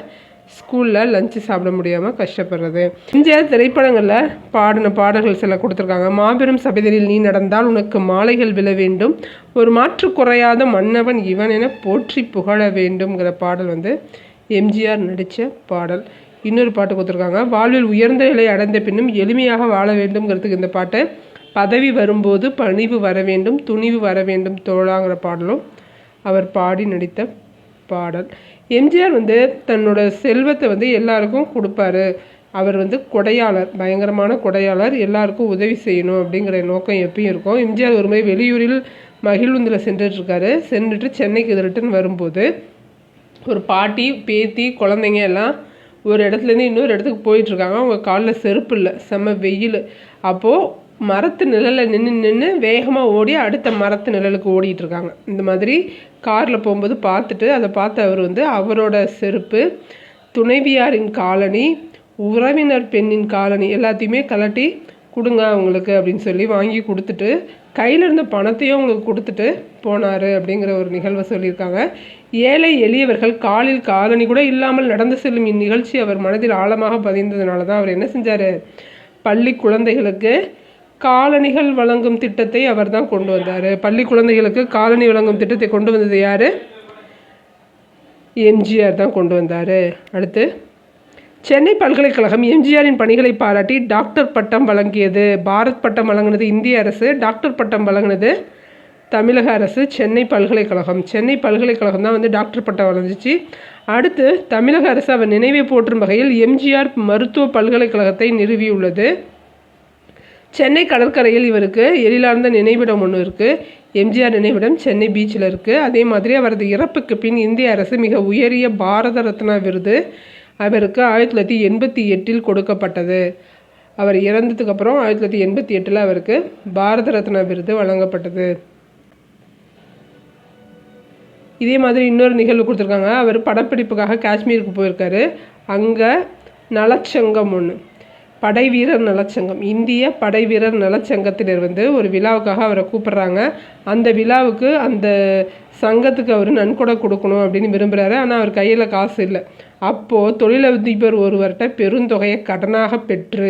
ஸ்கூலில் லஞ்சு சாப்பிட முடியாமல் கஷ்டப்படுறது. எம்ஜிஆர் திரைப்படங்களில் பாடின பாடல்கள் சில கொடுத்துருக்காங்க. மாபெரும் சபைதலில் நீ நடந்தால் உனக்கு மாலைகள் விழ வேண்டும், ஒரு மாற்று குறையாத மன்னவன் இவன் என போற்றி புகழ வேண்டும்ங்கிற பாடல் எம்ஜிஆர் நடித்த பாடல். இன்னொரு பாட்டு கொடுத்துருக்காங்க. வாழ்வில் உயர்ந்த நிலை அடைந்த பின்னும் எளிமையாக வாழ வேண்டும்ங்கிறதுக்கு இந்த பாட்டு. பதவி வரும்போது பணிவு வர வேண்டும், துணிவு வர வேண்டும் தோழாங்கிற பாடலும் அவர் பாடி நடித்த பாடல். எம்ஜிஆர் தன்னோட செல்வத்தை எல்லாருக்கும் கொடுப்பாரு. அவர் கொடையாளர், பயங்கரமான கொடையாளர். எல்லாருக்கும் உதவி செய்யணும் அப்படிங்கிற நோக்கம் எப்பயும் இருக்கும். எம்ஜிஆர் ஒரு முறை வெளியூரில் மகிழ்வுந்தில் சென்றுட்டுருக்காரு. சென்றுட்டு சென்னைக்கு ரிட்டர்ன் வரும்போது ஒரு பாட்டி, பேத்தி, குழந்தைங்க எல்லாம் ஒரு இடத்துலேருந்து இன்னொரு இடத்துக்கு போயிட்டுருக்காங்க. அவங்க காலில் செருப்பு இல்லை, செம்ம வெயில். அப்போது மரத்து நிழலில் நின்று வேகமாக ஓடி அடுத்த மரத்து நிழலுக்கு ஓடிட்டுருக்காங்க. இந்த மாதிரி காரில் போகும்போது பார்த்துட்டு அதை பார்த்து அவர் அவரோட செருப்பு, துணைவியாரின் காலணி, உறவினர் பெண்ணின் காலணி எல்லாத்தையுமே கலட்டி கொடுங்க அவங்களுக்கு அப்படின்னு சொல்லி வாங்கி கொடுத்துட்டு கையில் இருந்த பணத்தையும் அவங்களுக்கு கொடுத்துட்டு போனார் அப்படிங்கிற ஒரு நிகழ்வை சொல்லியிருக்காங்க. ஏழை எளியவர்கள் காலில் காலணி கூட இல்லாமல் நடந்து செல்லும் இந்நிகழ்ச்சி அவர் மனதில் ஆழமாக பதிந்ததுனால தான் அவர் என்ன செஞ்சார், பள்ளி குழந்தைகளுக்கு காலணிகள் வழங்கும் திட்டத்தை அவர் தான் கொண்டு வந்தார். பள்ளி குழந்தைகளுக்கு காலணி வழங்கும் திட்டத்தை கொண்டு வந்தது யார்? எம்ஜிஆர் தான் கொண்டு வந்தார். அடுத்து சென்னை பல்கலைக்கழகம் எம்ஜிஆரின் பணிகளை பாராட்டி டாக்டர் பட்டம் வழங்கியது. பாரத் பட்டம் வழங்கினது இந்திய அரசு, டாக்டர் பட்டம் வழங்கினது தமிழக அரசு. சென்னை பல்கலைக்கழகம் தான் டாக்டர் பட்டம் வழங்கிச்சு. அடுத்து தமிழக அரசு அவர் நினைவை போற்றும் வகையில் எம்ஜிஆர் மருத்துவ பல்கலைக்கழகத்தை நிறுவியுள்ளது. சென்னை கடற்கரையில் இவருக்கு எழிலார்ந்த நினைவிடம் ஒன்று இருக்குது. எம்ஜிஆர் நினைவிடம் சென்னை பீச்சில் இருக்குது. அதே மாதிரி அவரது இறப்புக்கு பின் இந்திய அரசு மிக உயரிய பாரத ரத்னா விருது அவருக்கு 1988 கொடுக்கப்பட்டது. அவர் இறந்ததுக்கப்புறம் 1988 அவருக்கு பாரத ரத்னா விருது வழங்கப்பட்டது. இதே மாதிரி இன்னொரு நிகழ்வு கொடுத்துருக்காங்க. அவர் படப்பிடிப்புக்காக காஷ்மீருக்கு போயிருக்காரு. அங்கே நலச்சங்கம் ஒன்று, படைவீரர் நலச்சங்கம், இந்திய படைவீரர் நலச்சங்கத்தினர் ஒரு விழாவுக்காக அவரை கூப்பிட்றாங்க. அந்த விழாவுக்கு அந்த சங்கத்துக்கு அவர் நன்கொடை கொடுக்கணும் அப்படின்னு விரும்புகிறாரு. ஆனால் அவர் கையில் காசு இல்லை. அப்போது தொழிலதிபர் ஒருவர்கிட்ட பெருந்தொகையை கடனாக பெற்று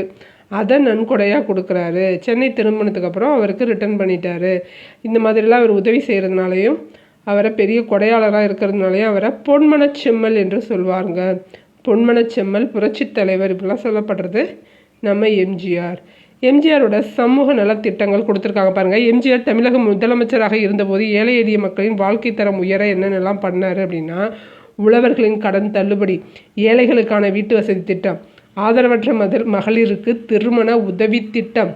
அதை நன்கொடையாக கொடுக்குறாரு. சென்னை திரும்பினதுக்கப்புறம் அவருக்கு ரிட்டர்ன் பண்ணிட்டாரு. இந்த மாதிரிலாம் அவர் உதவி செய்கிறதுனாலையும் அவரை பெரிய கொடையாளராக இருக்கிறதுனாலையும் அவரை பொன்மனச்செம்மல் என்று சொல்வாருங்க. பொன்மனச்செம்மல், புரட்சி தலைவர் இப்படிலாம் சொல்லப்படுறது நம்ம எம்ஜிஆரோட சமூக நலத்திட்டங்கள் கொடுத்துருக்காங்க பாருங்கள். எம்ஜிஆர் தமிழக முதலமைச்சராக இருந்தபோது ஏழை எளிய மக்களின் வாழ்க்கை தரம் உயர என்னென்னலாம் பண்ணார் அப்படின்னா, உழவர்களின் கடன் தள்ளுபடி, ஏழைகளுக்கான வீட்டு வசதி திட்டம், ஆதரவற்ற மகளிருக்கு திருமண உதவி திட்டம்,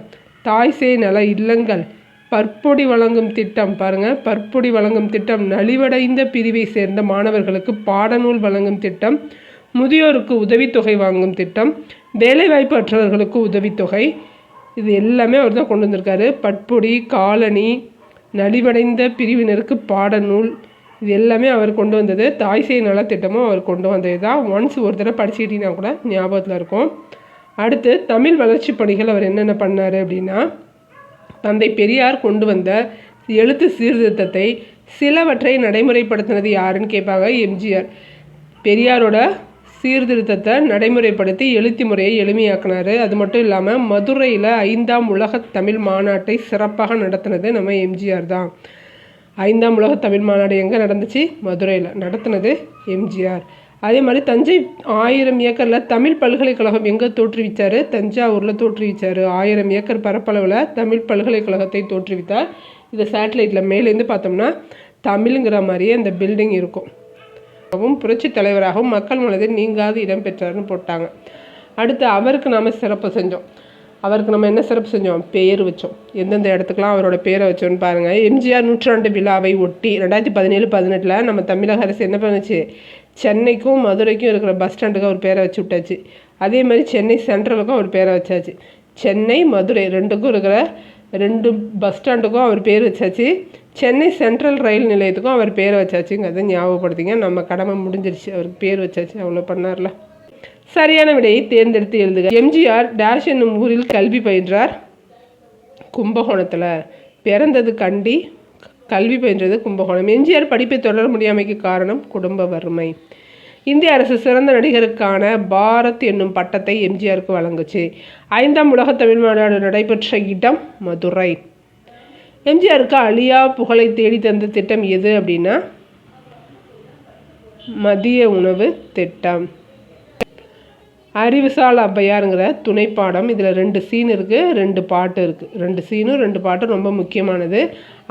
தாய் சேய் நல இல்லங்கள், பற்பொடி வழங்கும் திட்டம் பாருங்கள், பற்பொடி வழங்கும் திட்டம், நலிவடைந்த பிரிவை சேர்ந்த மாணவர்களுக்கு பாடநூல் வழங்கும் திட்டம், முதியோருக்கு உதவித்தொகை வாங்கும் திட்டம், வேலைவாய்ப்பு அற்றவர்களுக்கு உதவித்தொகை, இது எல்லாமே அவர் தான் கொண்டு வந்திருக்காரு. பட்பொடி, காலனி, நலிவடைந்த பிரிவினருக்கு பாடநூல், இது எல்லாமே அவர் கொண்டு வந்தது. தாய் சேய் நலத்திட்டமும் அவர் கொண்டு வந்தது தான். ஒன்ஸ் ஒரு தடவை படிச்சுக்கிட்டிங்கன்னா கூட ஞாபகத்தில் இருக்கும். அடுத்து தமிழ் வளர்ச்சி பணிகள் அவர் என்னென்ன பண்ணார் அப்படின்னா, தந்தை பெரியார் கொண்டு வந்த எழுத்து சீர்திருத்தத்தை சிலவற்றை நடைமுறைப்படுத்தினது யாருன்னு கேட்பாங்க. எம்ஜிஆர். பெரியாரோட சீர்திருத்தத்தை நடைமுறைப்படுத்தி எழுத்து முறையை எளிமையாக்கினார். அது மட்டும் இல்லாமல் மதுரையில் 5ஆம் உலக தமிழ் மாநாட்டை சிறப்பாக நடத்தினது நம்ம எம்ஜிஆர் தான். 5ஆம் உலக தமிழ் மாநாடு எங்கே நடந்துச்சு? மதுரையில் நடத்தினது எம்ஜிஆர். அதே மாதிரி தஞ்சை 1000 ஏக்கரில் தமிழ் பல்கலைக்கழகம் எங்கே தோற்றுவித்தார்? தஞ்சாவூரில் தோற்றுவித்தார். 1000 ஏக்கர் பரப்பளவில் தமிழ் பல்கலைக்கழகத்தை தோற்றுவித்தார். இதை சேட்டலைட்டில் மேலேருந்து பார்த்தோம்னா தமிழுங்கிற மாதிரியே அந்த பில்டிங் இருக்கும். புரட்சி தலைவராகவும் மக்கள் மனதில் நீங்காது இடம்பெற்றார்னு போட்டாங்க. அடுத்து அவருக்கு நாம் சிறப்பு செஞ்சோம். அவருக்கு நம்ம என்ன சிறப்பு செஞ்சோம்? பேர் வச்சோம். எந்தெந்த இடத்துக்குலாம் அவரோட பேரை வச்சோன்னு பாருங்கள். எம்ஜிஆர் 100ஆண்டு விழாவை ஒட்டி 2017-18 நம்ம தமிழக அரசு என்ன பண்ணுச்சு? சென்னைக்கும் மதுரைக்கும் இருக்கிற பஸ் ஸ்டாண்டுக்கு அவர் பேரை வச்சு விட்டாச்சு. அதே மாதிரி சென்னை சென்ட்ரலுக்கும் அவர் பேரை வச்சாச்சு. சென்னை மதுரை ரெண்டுக்கும் இருக்கிற 2 பஸ் ஸ்டாண்டுக்கும் அவர் பேர் வச்சாச்சு. சென்னை சென்ட்ரல் ரயில் நிலையத்துக்கும் அவர் பேரை வச்சாச்சுங்கிறத ஞாபகப்படுத்திங்க. நம்ம கடமை முடிஞ்சிருச்சு. அவருக்கு பேர் வச்சாச்சு. அவ்வளோ பண்ணார்ல. சரியான விடையை தேர்ந்தெடுத்து எழுதுக. எம்ஜிஆர் டேஷ் என்னும் ஊரில் கல்வி பயின்றார். கும்பகோணத்தில். பிறந்தது கண்டி, கல்வி பயின்றது கும்பகோணம். எம்ஜிஆர் படிப்பை தொடர முடியாமைக்கு காரணம் குடும்ப வறுமை. இந்திய அரசு சிறந்த நடிகருக்கான பாரத் என்னும் பட்டத்தை எம்ஜிஆருக்கு வழங்குச்சு. 5ஆம் உலக தமிழ் மாநாடு நடைபெற்ற இடம் மதுரை. எம்ஜிஆருக்கு அழியா புகழை தேடி தந்த திட்டம் எது அப்படின்னா மதிய உணவு திட்டம். அறிவுசால் ஔவையாருங்கிற துணைப்பாடம். இதில் 2 சீன் இருக்குது, 2 பாட்டு இருக்குது. 2 சீனும் 2 பாட்டும் ரொம்ப முக்கியமானது.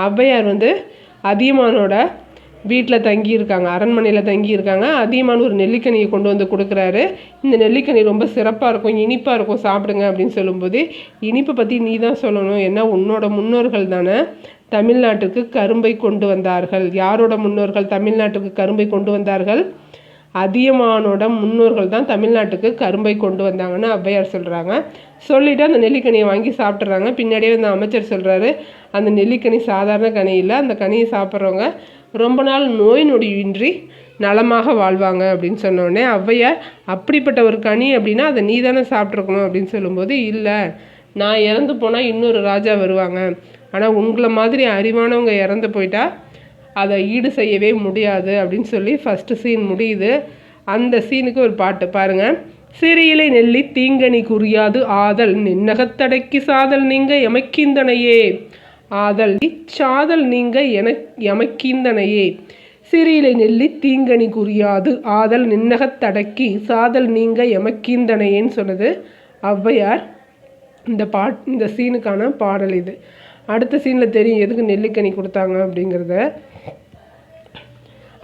ஔவையார் அதியமானோட வீட்டில் தங்கியிருக்காங்க, அரண்மனையில் தங்கியிருக்காங்க. அதியமான் ஒரு நெல்லிக்கனியை கொண்டு வந்து கொடுக்குறாரு. இந்த நெல்லிக்கனி ரொம்ப சிறப்பாக இருக்கும், இனிப்பாக இருக்கும், சாப்பிடுங்க அப்படின்னு சொல்லும்போது, இனிப்பை பற்றி நீ தான் சொல்லணும், ஏன்னா உன்னோட முன்னோர்கள் தானே தமிழ்நாட்டுக்கு கரும்பை கொண்டு வந்தார்கள். யாரோட முன்னோர்கள் தமிழ்நாட்டுக்கு கரும்பை கொண்டு வந்தார்கள்? அதியமானோட முன்னோர்கள் தான் தமிழ்நாட்டுக்கு கரும்பை கொண்டு வந்தாங்கன்னு ஔவையார் சொல்கிறாங்க. சொல்லிவிட்டு அந்த நெல்லிக்கனியை வாங்கி சாப்பிட்றாங்க. பின்னாடியே அந்த அமைச்சர் சொல்கிறாரு, அந்த நெல்லிக்கனி சாதாரண கனி இல்லை, அந்த கனியை சாப்பிட்றவங்க ரொம்ப நாள் நோய் நொடியின்றி நலமாக வாழ்வாங்க அப்படின்னு சொன்னோடனே ஔவையார், அப்படிப்பட்ட ஒரு கனி அப்படின்னா அதை நீ தானே சாப்பிட்ருக்கணும் அப்படின்னு சொல்லும்போது, இல்லை நான் இறந்து போனால் இன்னொரு ராஜா வருவாங்க, ஆனால் உங்களை மாதிரி அறிவானவங்க இறந்து போயிட்டா அதை ஈடு செய்யவே முடியாது அப்படின்னு சொல்லி ஃபஸ்ட்டு சீன் முடியுது. அந்த சீனுக்கு ஒரு பாட்டு பாருங்கள். சிறியிலை நெல்லி தீங்கனி குறியாது ஆதல் நின்னகத்தடக்கி சாதல் நீங்க எமக்கிந்தனையே. ஆதல் சாதல் நீங்க எமக்கிந்தனையே. சிறியிலை நெல்லி தீங்கனி குறியாது ஆதல் நின்னகத்தடக்கி சாதல் நீங்க எமக்கிந்தனையேன்னு சொன்னது ஔவையார். இந்த சீனுக்கான பாடல் இது. அடுத்த சீனில் தெரியும் எதுக்கு நெல்லிக்கனி கொடுத்தாங்க அப்படிங்கிறத.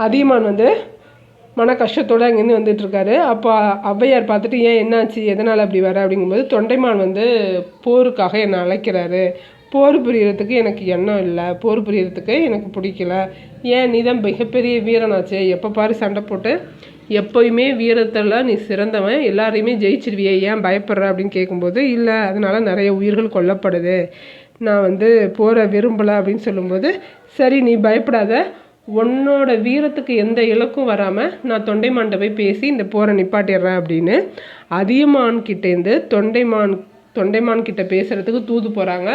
அதியமான் மன கஷ்டத்தோடு அங்கேருந்து வந்துட்டுருக்காரு. அப்போ ஔவையார் பார்த்துட்டு, ஏன் என்னாச்சு, எதனால் அப்படி வர அப்படிங்கும்போது, தொண்டைமான் போருக்காக என்னை அழைக்கிறாரு, போர் புரியறதுக்கு எனக்கு எண்ணம் இல்லை, போர் புரியறதுக்கு எனக்கு பிடிக்கல, ஏன் நீ தான் மிகப்பெரிய வீரனாச்சு, எப்போ பாரு சண்டை போட்டு எப்போயுமே வீரத்தில் நீ சிறந்தவன், எல்லாரையுமே ஜெயிச்சிருவியே, ஏன் பயப்படுற அப்படின்னு கேட்கும்போது, இல்லை அதனால் நிறைய உயிர்கள் கொல்லப்படுது, நான் போரை விரும்பலை அப்படின்னு சொல்லும்போது, சரி நீ பயப்படாத, உன்னோட வீரத்துக்கு எந்த இலக்கும் வராமல் நான் தொண்டைமான்கிட்ட போய் பேசி இந்த போரை நிப்பாட்டிடுறேன் அப்படின்னு அதியமான் கிட்டேருந்து தொண்டைமான் கிட்ட பேசுகிறதுக்கு தூது போகிறாங்க.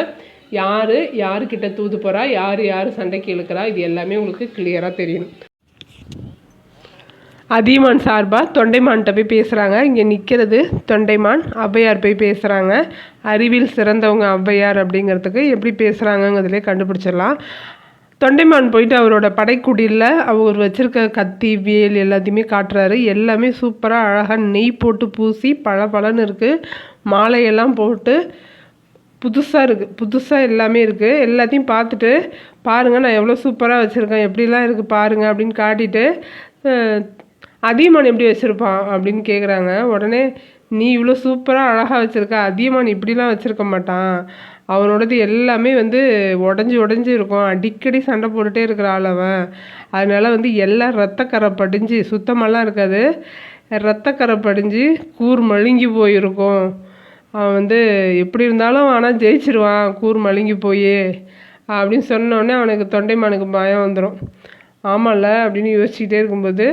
யாருக்கிட்ட தூது போகிறா, யார் சண்டைக்கு இழுக்கிறா, இது எல்லாமே உங்களுக்கு கிளியராக தெரியணும். அதியமான் சார்பாக தொண்டைமான்கிட்ட போய் பேசுகிறாங்க. இங்கே நிற்கிறது தொண்டைமான், ஔவையார் போய் பேசுகிறாங்க. அறிவில் சிறந்தவங்க ஔவையார் அப்படிங்கிறதுக்கு எப்படி பேசுகிறாங்கங்கிறதுலே கண்டுபிடிச்சிடலாம். தொண்டைமான் போயிட்டு அவரோட படைக்குடியில் அவர் வச்சுருக்க கத்தி வேல் எல்லாத்தையுமே காட்டுறாரு. எல்லாமே சூப்பராக அழகாக நெய் போட்டு பூசி பளபளன்னு இருக்குது. மாலையெல்லாம் போட்டு புதுசாக எல்லாமே இருக்குது. எல்லாத்தையும் பார்த்துட்டு, பாருங்கள் நான் எவ்வளோ சூப்பராக வச்சுருக்கேன், எப்படிலாம் இருக்குது பாருங்கள் அப்படின்னு காட்டிட்டு, அதியமான் எப்படி வச்சுருப்பான் அப்படின்னு கேட்குறாங்க. உடனே, நீ இவ்வளோ சூப்பராக அழகாக வச்சுருக்க, அதியமான் இப்படிலாம் வச்சுருக்க மாட்டான், அவனோடது எல்லாமே உடஞ்சி இருக்கும், அடிக்கடி சண்டை போட்டுகிட்டே இருக்கிற ஆள் அவன், அதனால் எல்லாம் ரத்தக்கரை படிஞ்சு சுத்தமெல்லாம் இருக்காது, ரத்தக்கரை படிஞ்சு கூர் மழுங்கி போயிருக்கும், அவன் எப்படி இருந்தாலும் ஆனால் ஜெயிச்சிருவான் கூர் மழுங்கி போய் அப்படின்னு சொன்னோடனே அவனுக்கு தொண்டைமானுக்கு பயம் வந்துடும். ஆமாம்ல அப்படின்னு யோசிச்சுட்டே இருக்கும்போது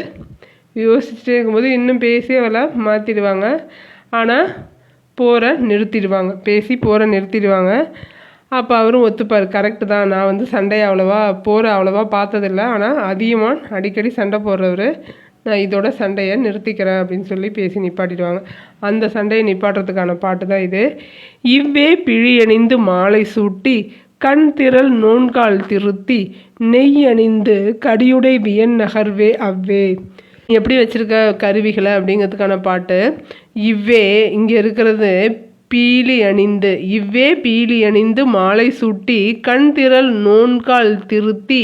இன்னும் பேசி அவளை மாற்றிடுவாங்க. ஆனால் போரை நிறுத்திடுவாங்க. அப்போ அவரும் ஒத்துப்பார், கரெக்டு தான், நான் சண்டையை போரை அவ்வளோவா பார்த்ததில்ல, ஆனால் அதிகமாக அடிக்கடி சண்டை போடுறவர், நான் இதோட சண்டையை நிறுத்திக்கிறேன் அப்படின்னு சொல்லி பேசி நிப்பாட்டிடுவாங்க. அந்த சண்டையை நிப்பாட்டுறதுக்கான பாட்டு தான் இது. இவ்வே பிழியணிந்து மாலை சூட்டி கண் திரள் நோன்கால் திருத்தி நெய் அணிந்து கடியுடை வியன் நகர்வே அவ்வே. எப்படி வச்சுருக்க கருவிகளை அப்படிங்கிறதுக்கான பாட்டு. இவ்வே இங்கே இருக்கிறது பீலி அணிந்து மாலை சூட்டி கண் திரள் நோன்கால் திருத்தி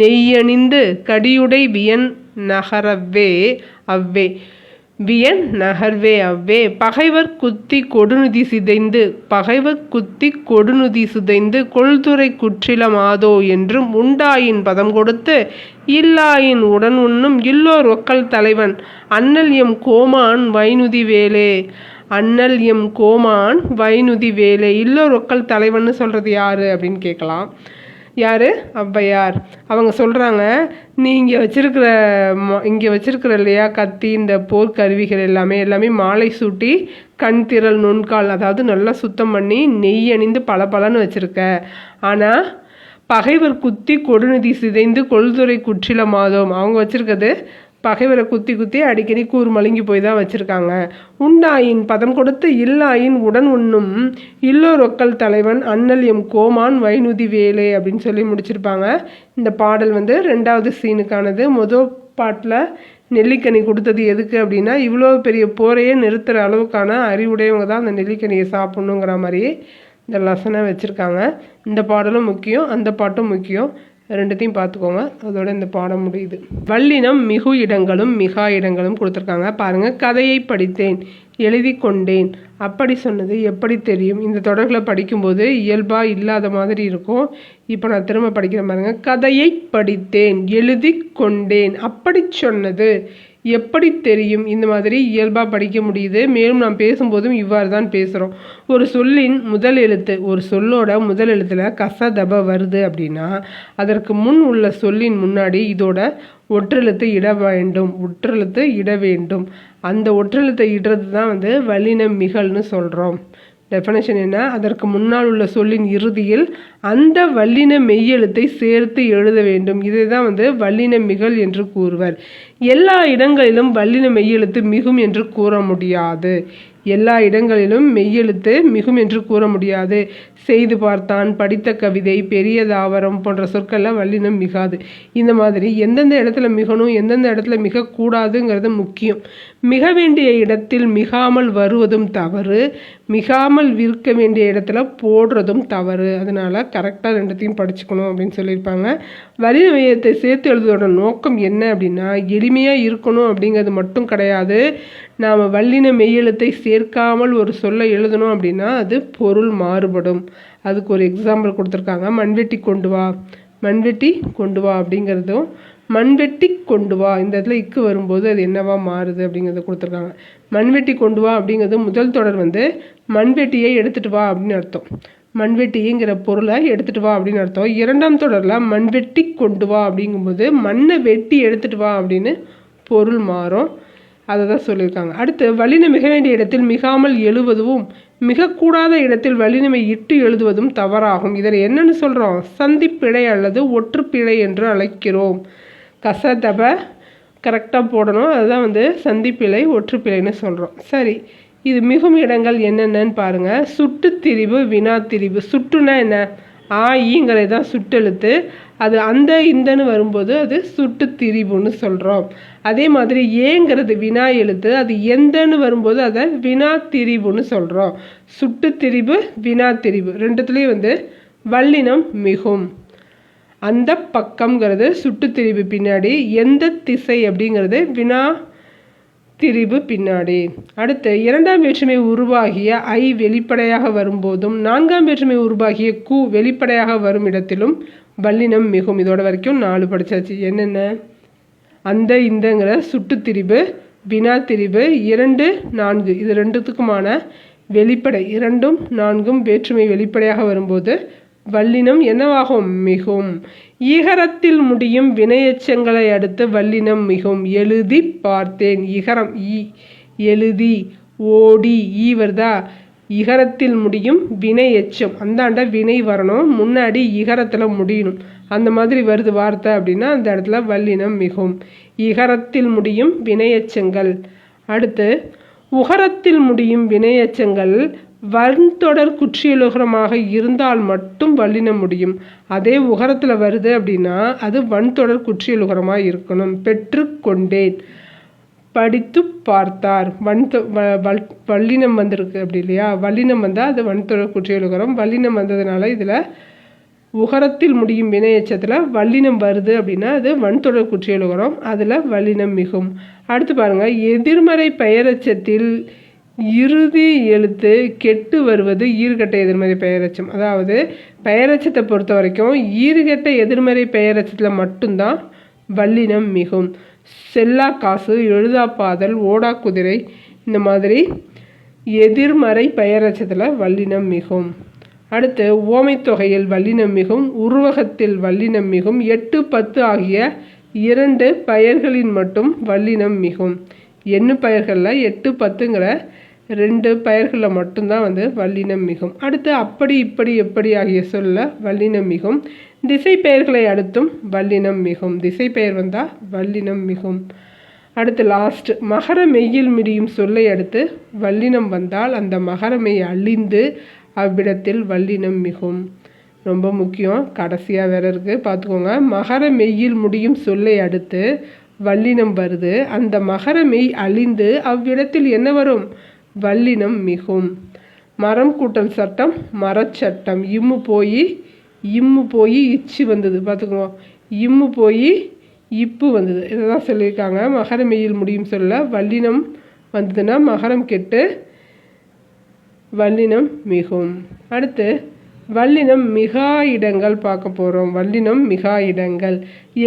நெய்யணிந்து கடியுடை வியன் நகரவே அவ்வே. வியன் நகர்வே அவ்வே. பகைவர் குத்தி கொடுநுதி சிதைந்து கொள்துறை குற்றிலமாதோ என்றும் உண்டாயின் பதம் கொடுத்து இல்லாயின் உடன் உண்ணும் இல்லோர் ஒக்கல் தலைவன் அண்ணல் எம் கோமான் வைனுதி வேலே. இல்லோர் ஒக்கல் தலைவன் சொல்கிறது யார் அப்படின்னு கேட்கலாம். யார்? ஔவையார். அவங்க சொல்கிறாங்க, நீ இங்கே வச்சிருக்கிற இல்லையா கத்தி, இந்த போர்க்கருவிகள் எல்லாமே மாலை சூட்டி கண் திரள் நுண்கால், அதாவது நல்லா சுத்தம் பண்ணி நெய் அணிந்து பலன்னு வச்சுருக்க. ஆனால் பகைவர் குத்தி கொடுநிதி சிதைந்து கொள்துறை குற்றில மாதோம், அவங்க வச்சுருக்கிறது பகைவரை குத்தி அடிக்கடி கூறு மழுங்கி போய் தான் வச்சுருக்காங்க. உண்டாயின் பதம் கொடுத்து இல்லாயின் உடன் உண்ணும் இல்லோர் ஒக்கல் தலைவன் அண்ணல் எம் கோமான் வைனுதி வேலே அப்படின்னு சொல்லி முடிச்சிருப்பாங்க. இந்த பாடல் 2வது சீனுக்கானது. முதல் பாட்டில் நெல்லிக்கனி கொடுத்தது எதுக்கு அப்படின்னா, இவ்வளோ பெரிய போரையே நிறுத்துகிற அளவுக்கான அறிவுடையவங்க தான் அந்த நெல்லிக்கனியை சாப்பிட்ணுங்கிற மாதிரி இந்த லெசனை வச்சுருக்காங்க. இந்த பாடலும் முக்கியம், அந்த பாட்டும் முக்கியம். ரெண்டுத்தையும் பார்த்துக்கோங்க. அதோட இந்த பாடம் முடியுது. வல்லினம் மிகு இடங்களும் மிகா இடங்களும் கொடுத்துருக்காங்க பாருங்கள். கதையை படித்தேன், எழுதி கொண்டேன், அப்படி சொன்னது எப்படி தெரியும். இந்த தொடர்களை படிக்கும்போது இயல்பாக இல்லாத மாதிரி இருக்கும். இப்போ நான் திரும்ப படிக்கிறேன் பாருங்கள். கதையை படித்தேன், எழுதி கொண்டேன், அப்படி சொன்னது எப்படி தெரியும். இந்த மாதிரி இயல்பாக படிக்க முடியுது. மேலும் நாம் பேசும்போதும் இவ்வாறு தான் பேசுகிறோம். ஒரு சொல்லின் முதல் எழுத்து, ஒரு சொல்லோட முதல் எழுத்தில் கசதப வருது அப்படின்னா அதற்கு முன் உள்ள சொல்லின் முன்னாடி இதோட ஒற்றெழுத்து இட வேண்டும். அந்த ஒற்றெழுத்தை இடுறது தான் வல்லின மிகல்னு சொல்கிறோம். டெஃபனேஷன் என்ன? அதற்கு முன்னால் உள்ள சொல்லின் இறுதியில் அந்த வல்லின மெய்யெழுத்தை சேர்த்து எழுத வேண்டும். இதை தான் வல்லின மிகல் என்று கூறுவர். எல்லா இடங்களிலும் வல்லின மெய்யெழுத்து மிகும் என்று கூற முடியாது. எல்லா இடங்களிலும் மெய்யெழுத்து மிகும் என்று கூற முடியாது. செய்து பார்த்தான், படித்த கவிதை, பெரிய தாவரம் போன்ற சொற்கள்லாம் வல்லினம் மிகாது. இந்த மாதிரி எந்தெந்த இடத்துல மிகணும், எந்தெந்த இடத்துல மிகக்கூடாதுங்கிறது முக்கியம். மிக வேண்டிய இடத்தில் மிகாமல் வருவதும் தவறு, மிகாமல் விற்க வேண்டிய இடத்துல போடுறதும் தவறு. அதனால் கரெக்டாக ரெண்டுத்தையும் படிச்சுக்கணும் அப்படின்னு சொல்லியிருப்பாங்க. வல்லின மெய்யத்தை சேர்த்து எழுதுவதோட நோக்கம் என்ன அப்படின்னா, எளிமையாக இருக்கணும் அப்படிங்கிறது மட்டும் கிடையாது. நாம் வல்லின மெய்யெழுத்தை சேர்க்காமல் ஒரு சொல்லை எழுதணும் அப்படின்னா அது பொருள் மாறுபடும். அதுக்கு ஒரு எக்ஸாம்பிள் கொடுத்துருக்காங்க. மண்வெட்டி கொண்டு வா அப்படிங்கிறதும் மண்வெட்டி கொண்டு வா, இந்த இடத்துல இக்கு வரும்போது அது என்னவா மாறுது அப்படிங்கிறத கொடுத்துருக்காங்க. மண்வெட்டி கொண்டு வா அப்படிங்கிறது முதல் தொடர் மண்வெட்டியை எடுத்துகிட்டு வா அப்படின்னு அர்த்தம். மண்வெட்டிங்கிற பொருளை எடுத்துகிட்டு வா அப்படின்னு அர்த்தம். இரண்டாம் தொடரில் மண்வெட்டி கொண்டு வா அப்படிங்கும்போது மண்ணை வெட்டி எடுத்துகிட்டு வா அப்படின்னு பொருள் மாறும். அதை தான் சொல்லியிருக்காங்க. அடுத்து வல்லினம் மிக வேண்டிய இடத்தில் மிகாமல் எழுவதும் மிகக்கூடாத இடத்தில் வல்லினமை இட்டு எழுதுவதும் தவறாகும். இதில் என்னென்னு சொல்கிறோம்? சந்திப்பிழை அல்லது ஒற்றுப்பிழை என்று அழைக்கிறோம். கசதப கரெக்டாக போடணும். அதுதான் சந்திப்பிழை ஒற்றுப்பிழைன்னு சொல்கிறோம். சரி, இது மிகும் இடங்கள் என்னென்னு பாருங்கள். சுட்டு திரிவு, வினா திரிவு. சுட்டுனா என்ன? ஈங்கிறது தான் சுட்டெழுத்து. அது அந்த இந்தன்னு வரும்போது அது சுட்டு திரிவுன்னு சொல்கிறோம். அதே மாதிரி ஏங்கிறது வினா எழுத்து, அது எந்தன்னு வரும்போது அதை வினா திரிவுன்னு சொல்கிறோம். சுட்டு திரிவு, வினா திரிவு ரெண்டுத்துலேயும் வல்லினம் மிகும். அந்த பக்கம்ங்கிறது சுட்டு திரிவு பின்னாடி, எந்த திசை அப்படிங்கிறது வினா திரிவு பின்னாடி. அடுத்து இரண்டாம் வேற்றுமை உருவாகிய ஐ வெளிப்படையாக வரும்போதும் நான்காம் வேற்றுமை உருவாகிய கு வெளிப்படையாக வரும் இடத்திலும் வல்லினம் மிகும். இதோட வரைக்கும் 4 படித்தாச்சு. என்னென்ன? அந்த இந்தங்கிற சுட்டுத்திரிவு, வினா திரிவு, 2, 4 இது ரெண்டுத்துக்குமான வெளிப்படை 2ம் 4ம் வேற்றுமை வெளிப்படையாக வரும்போது வல்லினம் என்னவாகும்? மிகும். ஈகரத்தில் முடியும் வினையெச்சங்களை அடுத்து வல்லினம் மிகும். எழுதி பார்த்தேன். இகரம் ஈ, எழுதி, ஓடி, ஈ வருதா? இகரத்தில் முடியும் வினை எச்சம், அந்தாண்ட வினை வரணும், முன்னாடி இகரத்தில் முடியணும். அந்த மாதிரி வருது வார்த்தை அப்படின்னா அந்த இடத்துல வல்லினம் மிகும். இகரத்தில் முடியும் வினையெச்சங்கள். அடுத்து உகரத்தில் முடியும் வினையெச்சங்கள் வன்தொடர் குற்றியலுகரமாக இருந்தால் மட்டும் வல்லினம் முடியும். அதே உகரத்தில் வருது அப்படின்னா அது வன்தொடர் குற்றியலுகரமாக இருக்கணும். பெற்றுக்கொண்டேன், படித்து பார்த்தார், வல்லினம் வந்திருக்கு அப்படி இல்லையா? வல்லினம் வந்தால் அது வன்தொடர் குற்றியலுகரம். வல்லினம் வந்ததுனால இதில் உகரத்தில் முடியும் வினையெச்சத்தில் வல்லினம் வருது அப்படின்னா அது வன்தொடர் குற்றியலுகரம், அதில் வல்லினம் மிகும். அடுத்து பாருங்கள், எதிர்மறை பெயரெச்சத்தில் இறுதி எழுத்து கெட்டு வருவது ஈறுகட்ட எதிர்மறை பெயரெச்சம். அதாவது பெயரெச்சத்தை பொறுத்த வரைக்கும் ஈறுகட்ட எதிர்மறை பெயரெச்சத்தில் மட்டும்தான் வல்லினம் மிகும். செல்லா காசு, எழுதா பாதல், ஓடா குதிரை, இந்த மாதிரி எதிர்மறை பெயரெச்சத்தில் வல்லினம் மிகும். அடுத்து ஓமைத்தொகையில் வல்லினம் மிகும். உருவகத்தில் வல்லினம் மிகும். 8, 10 ஆகிய 2 பெயர்களின் மட்டும் வல்லினம் மிகும். எண்ணு பெயர்களில் 8, 10ங்கிற 2 பெயர்களில் மட்டும்தான் வல்லினம் மிகும். அடுத்து அப்படி, இப்படி, எப்படி ஆகிய சொல்ல வல்லினம் மிகும். திசை பெயர்களை அடுத்தும் வல்லினம் மிகும். திசை பெயர் வந்தால் வல்லினம் மிகும். அடுத்து லாஸ்ட், மகர மெய்யில் முடியும் சொல்லை அடுத்து வல்லினம் வந்தால் அந்த மகர மெய் அழிந்து அவ்விடத்தில் வல்லினம் மிகும். ரொம்ப முக்கியம், கடைசியாக வேற இருக்குது பார்த்துக்கோங்க. மகர மெய்யில் முடியும் சொல்லை அடுத்து வல்லினம் வருது, அந்த மகர மெய் அழிந்து அவ்விடத்தில் என்ன வரும்? வல்லினம் மிகும். மரம் கூட்டல் சட்டம் மரச்சட்டம். இம்மு போய் இச்சு வந்தது பார்த்துக்கோங்க. இம்மு போய் இப்பு வந்தது. இதை தான் சொல்லியிருக்காங்க. மகர மெய்யில் முடியும் சொல்ல வல்லினம் வந்ததுன்னா மகரம் கெட்டு வல்லினம் மிகும். அடுத்து வல்லினம் மிகா இடங்கள் பார்க்க போகிறோம். வல்லினம் மிகா இடங்கள்.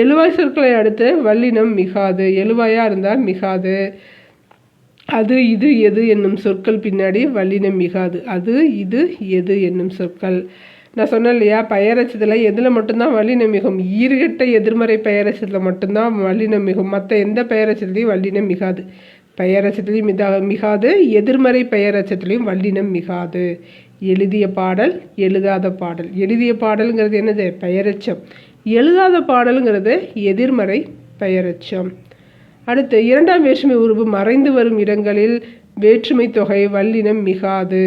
எழுவாய் சொற்களை அடுத்து வல்லினம் மிகாது. எழுவாயாக இருந்தால் மிகாது. அது, இது, எது என்னும் சொற்கள் பின்னாடி வல்லினம் மிகாது. அது, இது, எது என்னும் சொற்கள். நான் சொன்னேன் இல்லையா, பெயரெச்சத்தில் எதில் மட்டும்தான் வல்லினம் மிகும்? ஈறுகட்ட எதிர்மறை பெயரெச்சத்தில் மட்டும்தான் வல்லினம் மிகும். மற்ற எந்த பெயரெச்சத்துலையும் வல்லினம் மிகாது. பெயரெச்சத்துலையும் மிகாது, எதிர்மறை பெயரெச்சத்துலையும் வல்லினம் மிகாது. எழுதிய பாடல், எழுதாத பாடல். எழுதிய பாடலுங்கிறது என்னது? பெயரெச்சம். எழுதாத பாடலுங்கிறது எதிர்மறை பெயரெச்சம். அடுத்து இரண்டாம் வேற்றுமை உருவு மறைந்து வரும் இடங்களில் வேற்றுமை தொகை வல்லினம் மிகாது.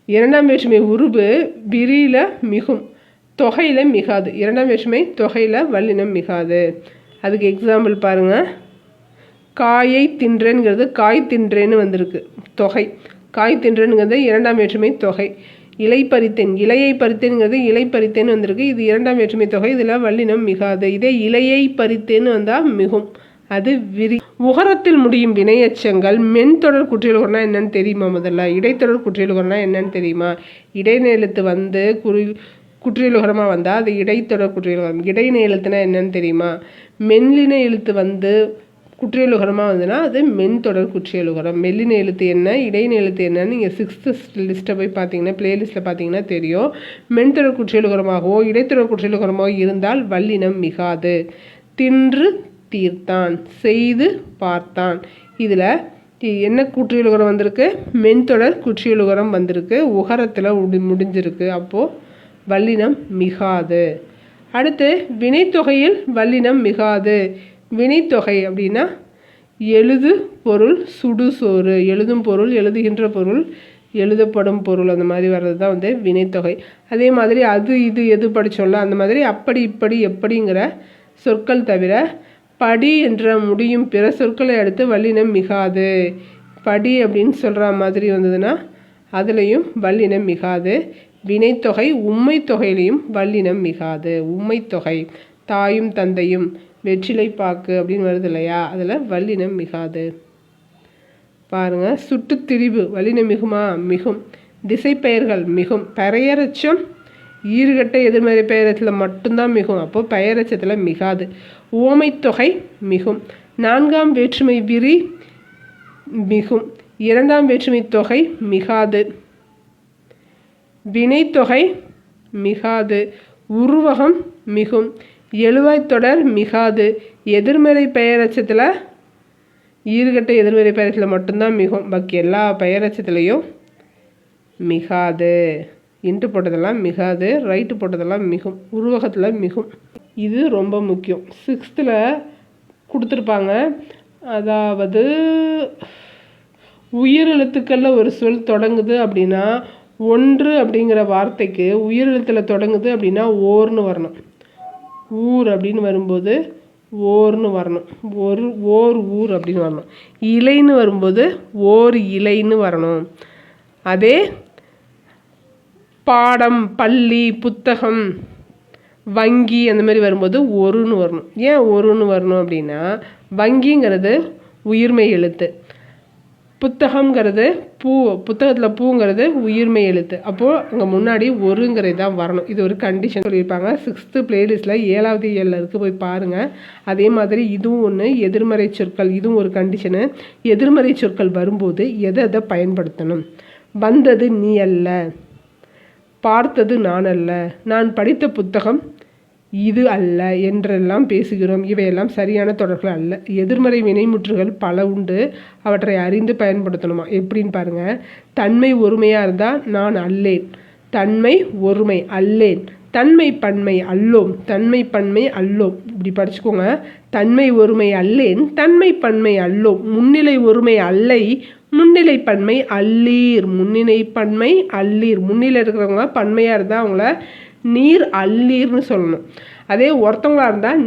இரண்டாம் வேற்றுமை உருவு விரியில மிகும், தொகையில் மிகாது. இரண்டாம் வேற்றுமை தொகையில் வல்லினம் மிகாது. அதுக்கு எக்ஸாம்பிள் பாருங்கள். காயை தின்றேங்கிறது காய் தின்றேன்னு வந்திருக்கு தொகை. காய் தின்றேனுங்கிறது இரண்டாம் வேற்றுமை தொகை. இலை பறித்தேன், இலையை பறித்தேனுங்கிறது இலை பறித்தேன்னு வந்திருக்கு. இது இரண்டாம் வேற்றுமை தொகை, இதில் வல்லினம் மிகாது. இதே இலையை பறித்தேன்னு வந்தால் மிகும், அது விரி. உகரத்தில் முடியும் வினையெச்சங்கள் மென்தொடர் குற்றியலுகரம்னா என்னன்னு தெரியுமா? முதல்ல இடைத்தொடர் குற்றியலுகரம்னா என்னன்னு தெரியுமா? இடைநெழுத்து குற்றியலுகரமாக வந்தால் அது இடைத்தொடர் குற்றியலுகரம். இடைநெழுத்துனா என்னன்னு தெரியுமா? மெல்லின எழுத்து குற்றியலுகரமாக வந்ததுன்னா அது மென்தொடர் குற்றியலுகரம். மெல்லின எழுத்து என்ன, இடையின எழுத்து என்னன்னு நீங்கள் 6th லிஸ்ட்டை போய் பார்த்தீங்கன்னா, பிளேலிஸ்ட்டில் பார்த்தீங்கன்னா தெரியும். மென்தொடர் குற்றியலுகரமாகவோ இடைத்தொடர் குற்றியலுகரமாகவோ இருந்தால் வல்லினம் மிகாது. தின்று தீர்த்தான், செய்து பார்த்தான். இதில் என்ன குற்றியலுகரம் வந்திருக்கு? மென்தொடர் குற்றியலுகரம் வந்திருக்கு, உகரத்தில் முடிஞ்சிருக்கு. அப்போது வல்லினம் மிகாது. அடுத்து வினைத்தொகையில் வல்லினம் மிகாது. வினைத்தொகை அப்படின்னா எழுது பொருள், சுடு சோறு. எழுதும் பொருள், எழுதுகின்ற பொருள், எழுதப்படும் பொருள், அந்த மாதிரி வர்றது தான் வினைத்தொகை. அதே மாதிரி அது, இது, எது படித்தோம்ல அந்த மாதிரி அப்படி, இப்படி, எப்படிங்கிற சொற்கள் தவிர படி என்ற முடியும் பிற சொற்களை அடுத்து வல்லினம் மிகாது. படி அப்படின்னு சொல்கிற மாதிரி வந்ததுன்னா அதுலேயும் வல்லினம் மிகாது. வினைத்தொகை உம்மை தொகையிலையும் வல்லினம் மிகாது. உம்மை தொகை தாயும் தந்தையும் வெற்றிலை பாக்கு அப்படின்னு வருது இல்லையா, அதில் வல்லினம் மிகாது. பாருங்கள், சுட்டுத்திரிவு வல்லினம் மிகுமா? மிகும். திசைப்பெயர்கள் மிகும். பெயரெச்சம் ஈறுகட்ட எதிர்மறை பெயரெச்சத்தில் மட்டும்தான் மிகும், அப்போது பெயரெச்சத்தில் மிகாது. உவமைத்தொகை மிகும். நான்காம் வேற்றுமை விரி மிகும். இரண்டாம் வேற்றுமை தொகை மிகாது. வினைத்தொகை மிகாது. உருவகம் மிகும். எழுவாய் தொடர் மிகாது. எதிர்மறை பெயரச்சத்தில் ஈறுகட்ட எதிர்மறை பெயரச்சத்தில் மட்டும்தான் மிகும். பாக்கி எல்லா பெயரச்சத்துலேயும் மிகாது. இன்ட்டு போட்டதெல்லாம் மிகாது, ரைட்டு போட்டதெல்லாம் மிகும். உருவகத்தில் மிகும். இது ரொம்ப முக்கியம். 6th கொடுத்துருப்பாங்க. அதாவது உயிரெழுத்துக்களில் ஒரு சொல் தொடங்குது அப்படின்னா ஒன்று அப்படிங்கிற வார்த்தைக்கு உயிரெழுத்தில் தொடங்குது அப்படின்னா ஓர்னு வரணும். ஊர் அப்படின்னு வரும்போது ஓர்னு வரணும். ஓர் ஊர் அப்படின்னு வரணும். இலைன்னு வரும்போது ஓர் இலைன்னு வரணும். அதே பாடம், பள்ளி, புத்தகம், வங்கி அந்த மாதிரி வரும்போது ஒருன்னு வரணும். ஏன் ஒருன்னு வரணும் அப்படின்னா வங்கிங்கிறது உயிர்மெய் எழுத்து, புத்தகங்கிறது புத்தகத்தில் பூங்கிறது உயிர்மை எழுத்து. அப்போது அங்கே முன்னாடி ஒருங்கிறது தான் வரணும். இது ஒரு கண்டிஷன் சொல்லியிருப்பாங்க. 6th பிளேலிஸ்ட்டில் 7வது இயலில் இருக்குது, போய் பாருங்கள். அதே மாதிரி இதுவும் ஒன்று, எதிர்மறை சொற்கள். இதுவும் ஒரு கண்டிஷனு. எதிர்மறை சொற்கள் வரும்போது எதை பயன்படுத்தணும்? வந்தது நீ அல்ல, பார்த்தது நான் அல்ல, நான் படித்த புத்தகம் இது அல்ல என்றெல்லாம் பேசுகிறோம். இவையெல்லாம் சரியான தொடர்கள் அல்ல. எதிர்மறை வினைமுற்றுகள் பல உண்டு, அவற்றை அறிந்து பயன்படுத்தணுமா. எப்படின்னு பாருங்கள். தன்மை ஒருமையாக இருந்தால் நான் அல்லேன், தன்மை ஒருமை அல்லேன், தன்மை பன்மை அல்லோம், தன்மை பன்மை அல்லோம். இப்படி படிச்சுக்கோங்க. தன்மை ஒருமை அல்லேன், தன்மை பன்மை அல்லோம், முன்னிலை ஒருமை அல்லை, முன்னிலை பன்மை அல்லீர், முன்னிலை பன்மை அல்லீர். முன்னிலை இருக்கிறவங்க பன்மையாக இருந்தால் அவங்கள நீர் அல்லீர்னு சொல்லணும். அதே ஒருத்தவங்களாக இருந்தால்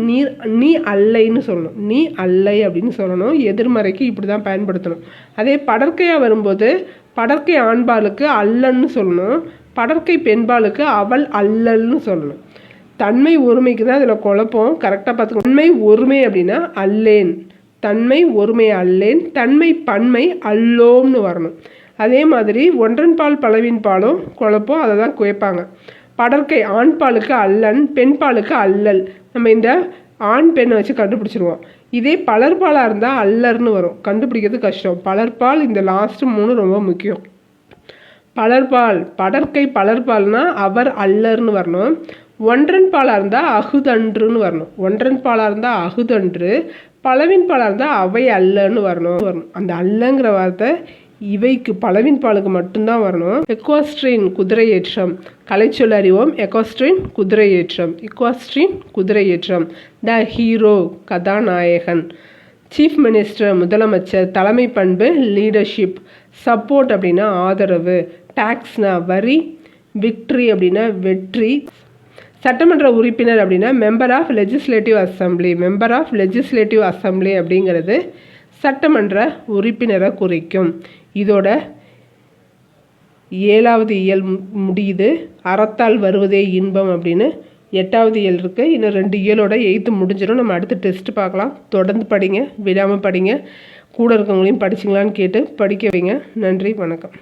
நீ அல்லைன்னு சொல்லணும். நீ அல்லை அப்படின்னு சொல்லணும். எதிர்மறைக்கு இப்படி தான் பயன்படுத்தணும். அதே படற்கையாக வரும்போது படற்கை ஆண்பாலுக்கு அல்லன்னு சொல்லணும், படற்கை பெண்பாலுக்கு அவள் அல்லல்னு சொல்லணும். தன்மை ஒருமைக்கு தான் இதில் குழப்பம். கரெக்டாக பார்த்துக்கணும். தன்மை ஒருமை அப்படின்னா அல்லேன், தன்மை ஒருமை அல்லேன், தன்மை பன்மை அல்லோம்னு வரணும். அதே மாதிரி ஒன்றன் பால் பலவின் பாலும் குழப்பம், அதை தான் குறைப்பாங்க. படற்கை ஆண்பாலுக்கு அல்லன், பெண்பாலுக்கு அல்லல். நம்ம இந்த ஆண் பெண்ணை வச்சு கண்டுபிடிச்சிருவோம். இதே பலர்பாலாக இருந்தால் அல்லர்னு வரும், கண்டுபிடிக்கிறது கஷ்டம். பலர்பால் இந்த லாஸ்ட் 3 ரொம்ப முக்கியம். பலர்பால், படற்கை பலர்பால்னா அவர் அல்லர்னு வரணும். ஒன்றன் பாலாக இருந்தால் அகுதன்றுன்னு வரணும். ஒன்றன் பாலாக இருந்தால் அகுதன்று, பலவின் பாலாக இருந்தால் அவை அல்லன்னு வரணும். அந்த அல்லங்கிற வார்த்தை இவைக்கு பலவின் பாலுக்கு மட்டும்தான் வரணும். எக்வாஸ்ட்ரின் குதிரையேற்றம். கலைச்சொல் அறிவோம். எக்வாஸ்ட்ரின் குதிரையேற்றம். எக்வாஸ்ட்ரின் குதிரையேற்றம். த ஹீரோ கதாநாயகன். சீஃப் மினிஸ்டர் முதலமைச்சர். தலைமை பண்பு லீடர்ஷிப். சப்போர்ட் அப்படின்னா ஆதரவு. டாக்ஸ்னா வரி. விக்ட்ரி அப்படின்னா வெற்றி. சட்டமன்ற உறுப்பினர் அப்படின்னா member of legislative assembly. Member of legislative assembly அப்படிங்கிறது சட்டமன்ற உறுப்பினரை குறிக்கும். இதோட 7வது இயல் முடியுது. அறத்தால் வருவதே இன்பம் அப்படின்னு 8வது இயல் இருக்குது. இன்னும் 2 இயலோட 8th முடிஞ்சிடும். நம்ம அடுத்த டெஸ்ட் பார்க்கலாம். தொடர்ந்து படிங்க, விடாமல் படிங்க. கூட இருக்கவங்களையும் படிச்சிங்களான்னு கேட்டு படிக்க வைங்க. நன்றி, வணக்கம்.